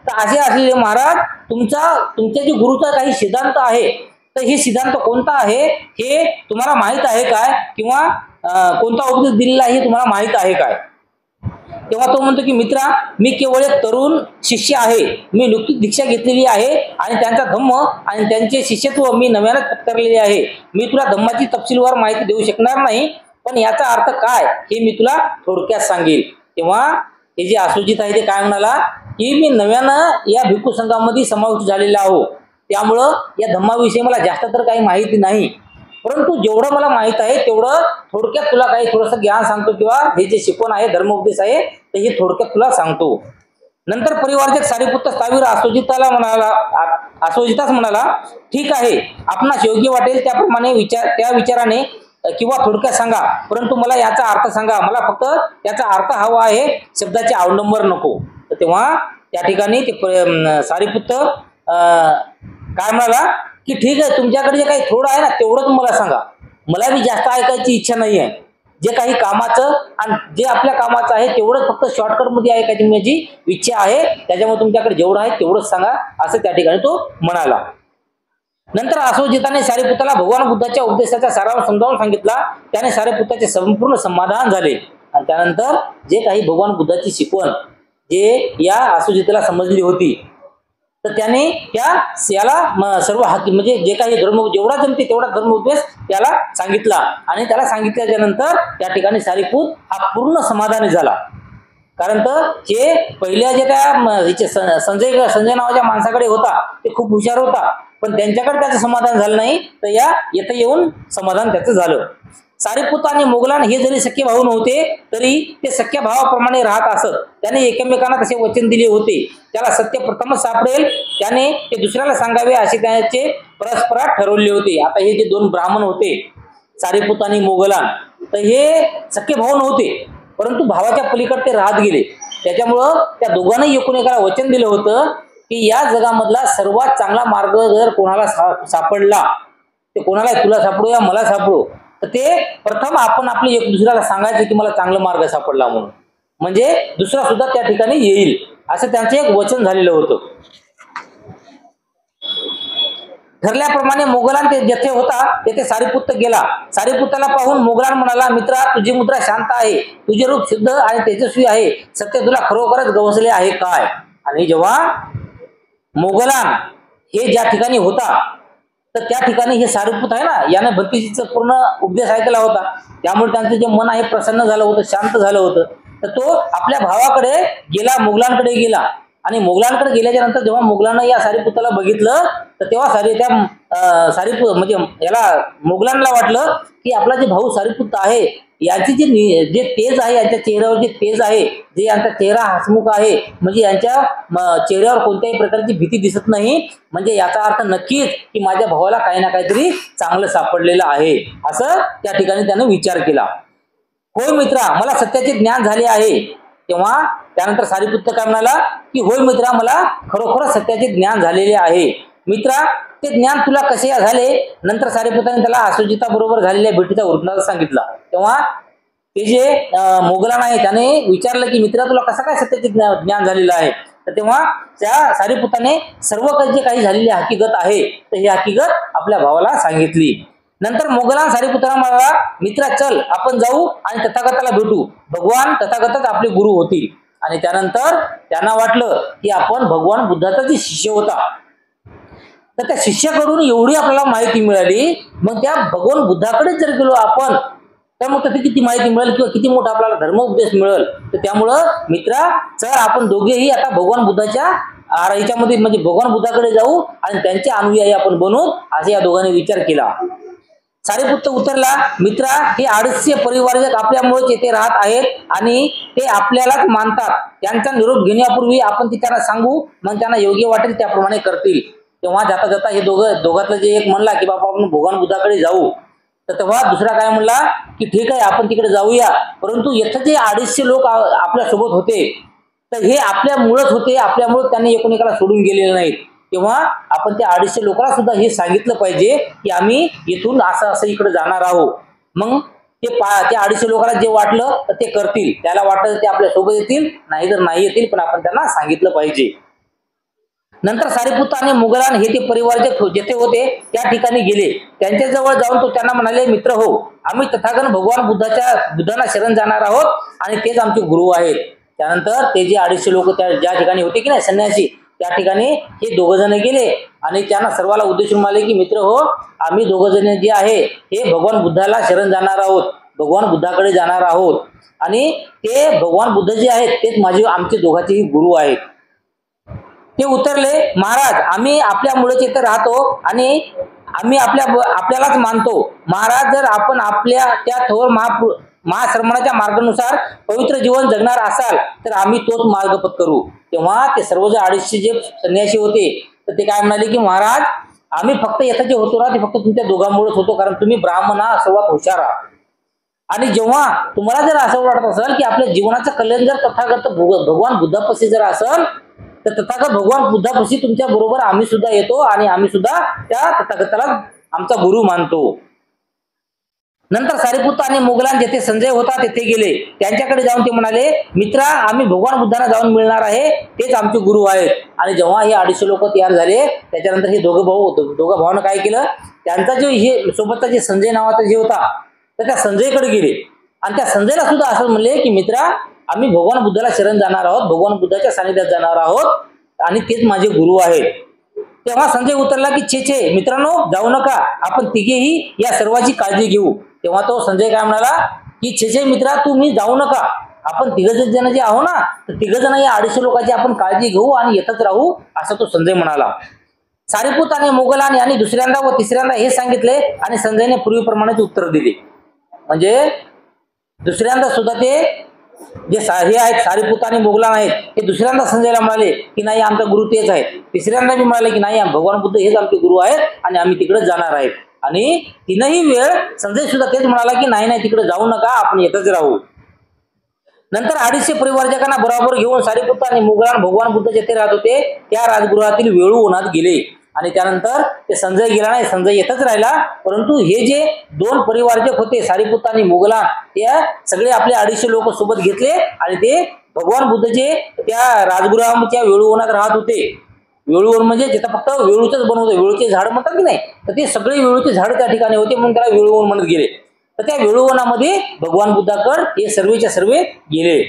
तर असे असलेले महाराज तुमच्या जे गुरुचा काही सिद्धांत आहे तर हे सिद्धांत कोणता आहे हे तुम्हाला माहित आहे काय, किंवा कोणता उपदेश दिलेला आहे हे तुम्हाला माहित आहे काय. तेव्हा तो म्हणतो की मित्रा मी केवळ एक तरुण शिष्य आहे, मी नुकतीच दीक्षा घेतलेली आहे आणि त्यांचा धम्म आणि त्यांचे शिष्यत्व मी नव्याने पत्करलेले आहे. मी तुला धम्माची तपशीलवार माहिती देऊ शकणार नाही, पण याचा अर्थ काय हे मी तुला थोडक्यात सांगेल. तेव्हा हे जे आश्वजित आहे ते काय म्हणाला की मी नव्यानं या भिक्खू संघामध्ये समाविष्ट झालेला आहो, त्यामुळं या धम्माविषयी मला जास्त तर काही माहिती नाही, परंतु जेवढं मला माहित आहे तेवढं थोडक्यात तुला काही थोडंसं ज्ञान सांगतो किंवा हे जे शिकवण आहे धर्म उपदेश आहे तर हे थोडक्यात तुला सांगतो. नंतर परिवाराचे सारीपुत्त स्थावीर आश्वजितास म्हणाला, ठीक आहे, आपणास योग्य वाटेल त्याप्रमाणे त्या विचाराने किंवा थोडक्यात सांगा, परंतु मला याचा अर्थ सांगा, मला फक्त याचा अर्थ हवा आहे, शब्दाचे अवलंबर नको. तेव्हा त्या ठिकाणी ते सारीपुत्त काय म्हणाला की ठीक आहे, तुमच्याकडे जे काही थोडं आहे ना तेवढंच मला सांगा, मला बी जास्त ऐकायची इच्छा नाही आहे, जे काही कामाचं आणि जे आपल्या कामाचं आहे तेवढंच फक्त शॉर्टकटमध्ये ऐकायची माझी इच्छा आहे, त्याच्यामुळे तुमच्याकडे जेवढं आहे तेवढंच सांगा असं त्या ठिकाणी तो म्हणाला. नंतर आश्वजिताने सारीपुत्ताला भगवान बुद्धाच्या उपदेशाचा सारांश समजावून सांगितला. त्याने सारीपुत्ताचे संपूर्ण समाधान झाले आणि त्यानंतर जे काही भगवान बुद्धाची शिकवण जे या आश्वजिताला समजली होती तर त्याने याला सर्व म्हणजे जे काही धर्म जेवढा जमते तेवढा धर्म उपदेश त्याला सांगितला आणि त्याला सांगितल्याच्या नंतर त्या ठिकाणी सारीपुत हा पूर्ण समाधानी झाला. कारण तर हे पहिल्या जे त्या संजय नावाच्या माणसाकडे होता ते खूप हुशार होता, पण त्यांच्याकडे त्याचं समाधान झालं नाही, तर येथे येऊन समाधान त्याचं झालं. सारीपुत्त आणि मोगलान हे जरी सख्खे भाऊ नव्हते तरी ते सख्या भावाप्रमाणे राहत असत. त्याने एकमेकांना तसे वचन दिले होते, त्याला सत्य प्रथमच सापडेल त्याने ते दुसऱ्याला सांगावे असे त्याचे परस्परात ठरवले होते. आता हे जे दोन ब्राह्मण होते सारीपुत्त आणि मोगलान, तर हे सख्खे भाऊ नव्हते, परंतु भावाच्या पलीकडे ते राहत गेले. त्याच्यामुळं त्या दोघांनाही एकूण एकाला वचन दिलं होतं की या जगामधला सर्वात चांगला मार्ग जर कोणाला सापडला ते कोणाला तुला सापडो या मला सापडो, तर ते प्रथम आपण आपले एक दुसऱ्याला सांगायचं की मला चांगला मार्ग सापडला म्हणून, म्हणजे दुसरा सुद्धा त्या ठिकाणी येईल असं त्यांचं एक वचन झालेलं होतं. ठरल्याप्रमाणे मोगलान ते जेथे होता तेथे सारीपुत्त गेला. सारीपुत्ताला पाहून मोगलान म्हणाला, मित्रा, तुझी मुद्रा शांत आहे, तुझे रूप शुद्ध आणि तेजस्वी आहे, सत्य तुला खरोखरच गवसले आहे काय? आणि जेव्हा मोगलान हे ज्या ठिकाणी होता तर त्या ठिकाणी हे सारीपुत आहे ना, याने भक्तीचा पूर्ण उपदेश ऐकला होता, त्यामुळे त्यांचं जे मन आहे प्रसन्न झालं होतं, शांत झालं होतं. तर तो आपल्या भावाकडे गेला, मोगलांकडे गेला. आणि मोगलांकडे गेल्याच्या नंतर जेव्हा मोगलांना या सारीपुताला बघितलं तर तेव्हा सारीपुत म्हणजे याला मोगलांना वाटलं की आपला जे भाऊ सारीपुत आहे यांची जे तेज आहे, यांच्या चेहऱ्यावर जे तेज आहे, जे यांचा चेहरा हसमुख आहे, म्हणजे यांच्या चेहऱ्यावर कोणत्याही प्रकारची भीती दिसत नाही, म्हणजे याचा अर्थ नक्कीच की माझ्या भावाला काही ना काहीतरी चांगलं सापडलेलं आहे, असं त्या ठिकाणी त्याने विचार केला. होय मित्रा, मला सत्याचे ज्ञान झाले आहे. तेव्हा त्यानंतर सारीपुत्त काय म्हणाला की होय मित्रा, मला खरोखर सत्याचे ज्ञान झालेले आहे. मित्रा, ते ज्ञान तुला कसे झाले? नंतर सारीपुताने त्याला आसुजिता बरोबर झालेल्या भेटीचा वृत्तांत सांगितला. तेव्हा ते जे मोगलान आहे त्याने विचारलं की मित्रा, तुला कसं काय सत्याचे ज्ञान झालेलं आहे? तर तेव्हा त्या सारीपुताने सर्व जे काही झालेली हकीकत आहे तर ही हकीकत आपल्या भावाला सांगितली. नंतर मोगलान सारीपुत्राला म्हणाला, मित्रा, चल आपण जाऊ आणि तथागताला भेटू, भगवान तथागतच आपले गुरु होतील. आणि त्यानंतर त्यांना वाटलं की आपण भगवान बुद्धाचा जे शिष्य होता तर त्या शिष्याकडून एवढी आपल्याला माहिती मिळाली, मग त्या भगवान बुद्धाकडेच जर गेलो आपण तर मग तिथे किती माहिती मिळेल किंवा किती मोठा आपल्याला धर्म उपदेश मिळेल. तर त्यामुळं मित्रा, चल आपण दोघेही आता भगवान बुद्धाच्या याच्यामध्ये म्हणजे भगवान बुद्धाकडे जाऊ आणि त्यांचे अनुयायी आपण बनू, असे या दोघांनी विचार केला. सारीपुत्त उत्तरला, मित्रा, हे 250 परिवारजक आपल्यामुळेच येथे राहत आहेत आणि ते आपल्यालाच मानतात. त्यांचा निरोप घेण्यापूर्वी आपण ती त्यांना सांगू, मग त्यांना योग्य वाटेल त्याप्रमाणे करतील. तेव्हा जाता जाता हे दोघातलं जे एक म्हणला की बाबा आपण भगवान बुद्धाकडे जाऊ, तर तेव्हा दुसरा काय म्हणला की ठीक आहे आपण तिकडे जाऊया, परंतु इथं जे 250 लोक आपल्या सोबत होते तर हे आपल्यामुळेच होते, आपल्यामुळे त्यांनी एकोणीकडे सोडून गेलेले नाहीत. तेव्हा आपण त्या 250 लोकांना सुद्धा हे सांगितलं पाहिजे की आम्ही इथून असं असं इकडे जाणार आहोत. मग त्या 250 लोकांना जे वाटलं तर ते करतील, त्याला वाटलं ते आपल्या सोबत येतील, नाही तर नाही येतील, पण आपण त्यांना सांगितलं पाहिजे. नंतर सारीपुत्त आणि मोगलान हे ते परिवार जेथे होते त्या ठिकाणी गेले. त्यांच्या जवळ जाऊन तो त्यांना म्हणाले, मित्र हो, आम्ही तथागत भगवान बुद्धांना शरण जाणार आहोत आणि तेच आमचे गुरु आहेत. त्यानंतर ते जे 250 लोक ज्या ठिकाणी होते की नाही संन्यासी, त्या ठिकाणी हे 2 जण गेले आणि त्यांना सर्वाला उद्देशून म्हणाले की मित्र हो, आम्ही 2 जण जे आहे हे भगवान बुद्धाला शरण जाणार आहोत, भगवान बुद्धाकडे जाणार आहोत आणि ते भगवान बुद्ध जे आहेत तेच आमचे दोघांचेही गुरु आहेत. ते उत्तरले, महाराज, आम्ही आपल्यामुळेच इथे राहतो आणि आम्ही आपल्यालाच मानतो. महाराज, जर आपण आपल्या त्या थोर महाश्रमणाच्या मार्गानुसार पवित्र जीवन जगणार असाल तर आम्ही तोच मार्ग पत्करू. तेव्हा ते सर्व जे 250 जे संन्यासी होते तर ते काय म्हणाले की महाराज, आम्ही फक्त येथे जे होतो ना ते फक्त तुमच्या दोघांमुळेच होतो, कारण तुम्ही ब्राह्मण आहात, सर्वात हुशार आहात. आणि जेव्हा तुम्हाला जर असं वाटत असेल की आपल्या जीवनाचं कल्याण जर तथागत भगवान बुद्धापाशी जर असेल तर तथागत भगवान बुद्धापाशी तुमच्या बरोबर आम्ही सुद्धा येतो आणि आम्ही सुद्धा त्या तथागताला आमचा गुरु मानतो. नंतर सारीपुत्त आणि मोगलान जेथे संजय होता तेथे गेले. त्यांच्याकडे जाऊन ते म्हणाले, मित्रा, आम्ही भगवान बुद्धांना जाऊन मिळणार आहे, तेच आमचे गुरु आहेत. आणि जेव्हा हे 250 लोक तयार झाले त्याच्यानंतर हे दोघं भावानं काय केलं, त्यांचा जो हे सोबतचा जे संजय नावाचा जे होता तर त्या संजयकडे गेले आणि त्या संजयला सुद्धा असं म्हणले की मित्रा, आम्ही भगवान बुद्धाला शरण जाणार आहोत, भगवान बुद्धाच्या सानिध्यात जाणार आहोत आणि तेच माझे गुरु आहेत. तेव्हा संजय उतरला की छे मित्रांनो, जाऊ नका, आपण तिघेही या सर्वांची काळजी घेऊ. तेव्हा तो संजय काय म्हणाला की छे मित्रा, तुम्ही जाऊ नका, आपण 3 जण जे आहो ना तर 3 जण या 250 लोकांची आपण काळजी घेऊ आणि येतच राहू, असं तो संजय म्हणाला. सारीपुत्त आणि मोगलान यांनी दुसऱ्यांदा व तिसऱ्यांदा हे सांगितले आणि संजयने पूर्वीप्रमाणेच उत्तर दिले. म्हणजे दुसऱ्यांदा सुद्धा ते जे हे आहेत सारीपुत्त आणि मोगलान आहेत ते दुसऱ्यांदा संजयला म्हणाले की नाही, आमचा गुरु तेच आहे. तिसऱ्यांदा मी म्हणाले की नाही, भगवान बुद्ध हेच आमचे गुरु आहेत आणि आम्ही तिकडे जाणार आहेत. आणि 3ही वेळ संजय सुद्धा तेच म्हणाला की नाही, तिकडे जाऊ नका, आपण येतच राहू. नंतर 250 परिवारजकांना बरोबर घेऊन सारीपुत्त आणि मोगलान भगवान बुद्ध जेथे राहत होते त्या राजगृहातील वेळू वनात गेले आणि त्यानंतर ते संजय गेला नाही, संजय येतच राहिला. परंतु हे जे दोन परिवारजक होते सारीपुत्त आणि मोगलान, त्या सगळे आपले 250 लोक सोबत घेतले आणि ते भगवान बुद्ध जे त्या राजगृहाच्या वेळूवनात राहत होते. वेळूवन म्हणजे जिथं फक्त वेळूचंच बनवतं, वेळूचे झाड म्हणतात की नाही, तर ते सगळे वेळूचे झाड त्या ठिकाणी होते म्हणून त्याला वेळूवन म्हणत गेले. तर त्या वेळूवनामध्ये भगवान बुद्धाकड हे सर्वेच्या सर्वे गेले.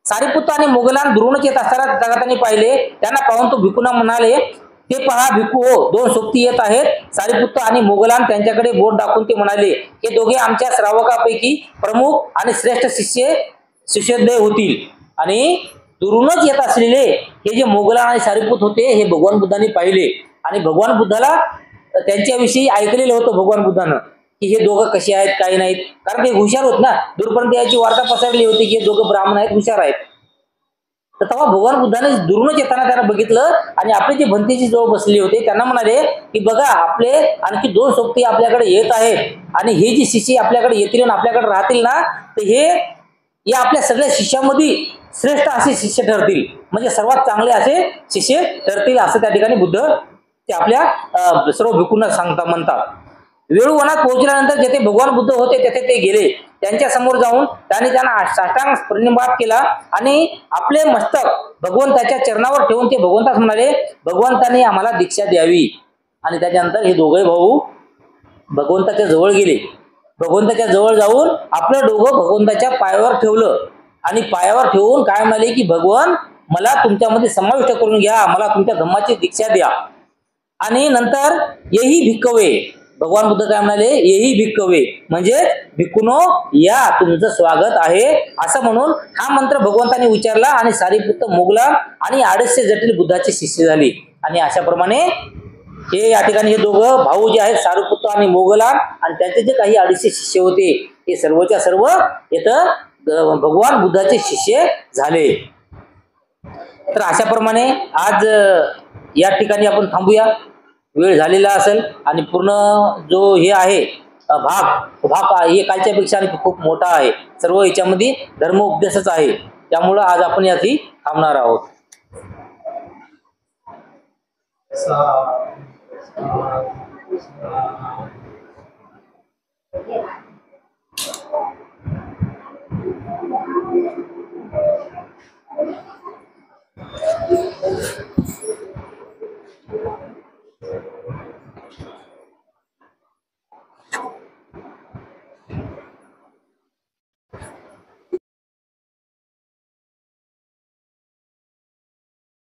सारीपुत्त आणि मोगलान दुरूनच येत असताना तथागतांनी पाहिले. त्यांना पाहून तो भिक्खूंना म्हणाले, ते पहा भिक्खू हो, दोन सोबती येत आहेत. सारीपुत्त आणि मोगलान त्यांच्याकडे बोट दाखवून ते म्हणाले, हे दोघे आमच्या श्रावकापैकी प्रमुख आणि श्रेष्ठ शिष्योदय होतील. आणि दुरूनच येत असलेले हे जे मोगलान आणि सारीपुत्त होते हे भगवान बुद्धांनी पाहिले आणि भगवान बुद्धाला त्यांच्याविषयी ऐकलेलं होतं भगवान बुद्धानं की हे दोघं कसे आहेत काही नाहीत, कारण ते हुशार होत ना, दूरपर्यंत याची वार्ता पसरली होती की हे दोघं ब्राह्मण आहेत, हुशार आहेत. तर तेव्हा भगवान बुद्धाने दुरूनच येताना त्यांना बघितलं आणि आपले जे भंतेजी जवळ बसले होते त्यांना म्हणाले की बघा, आपले आणखी दोन सोबती आपल्याकडे येत आहेत आणि हे जी शिष्य आपल्याकडे येतील आणि आपल्याकडे राहतील ना, तर हे या आपल्या सगळ्या शिष्यामध्ये श्रेष्ठ असे शिष्य ठरतील, म्हणजे सर्वात चांगले असे शिष्य ठरतील, असं त्या ठिकाणी बुद्ध ते आपल्या सर्व भिक्खूंना म्हणतात. वेळूवनात पोहोचल्यानंतर जेथे भगवान बुद्ध होते तेथे ते गेले. त्यांच्या समोर जाऊन त्यांना साष्टांग प्रणिपात केला आणि आपले मस्तक भगवंताच्या चरणावर ठेवून ते भगवंतास म्हणाले, भगवंताने आम्हाला दीक्षा द्यावी. आणि त्याच्यानंतर हे दोघे भाऊ भगवंताच्या जवळ गेले. भगवंताच्या जवळ जाऊन आपलं डोकं भगवंताच्या पायावर ठेवलं आणि पायावर ठेवून काय म्हणाले की भगवान, मला तुमच्यामध्ये समाविष्ट करून घ्या, मला तुमच्या धम्माची दीक्षा द्या. आणि नंतर येही भिक्कवे, भगवान बुद्ध काय म्हणाले, येही भिक्कवे म्हणजे भिक्खूनो या, तुमचं स्वागत आहे, असं म्हणून हा मंत्र भगवंताने उच्चारला आणि सारीपुत्त, मोगलान आणि 250 जटिल बुद्धाचे शिष्य झाले. आणि अशाप्रमाणे हे या ठिकाणी हे दोघं भाऊ जे आहेत सारीपुत्त आणि मोगलान आणि त्यांचे जे काही 250 शिष्य होते ते सर्वच्या सर्व इथं भगवान बुद्धाचे शिष्य झाले. तर अशाप्रमाणे आज या ठिकाणी आपण थांबूया, वेळ झालेला असेल आणि पूर्ण जो हे आहे भाग हे कालच्या पेक्षा आणखी खूप मोठा आहे. सर्व याच्यामध्ये धर्म उपदेशच आहे, त्यामुळं आज आपण याची थांबणार आहोत.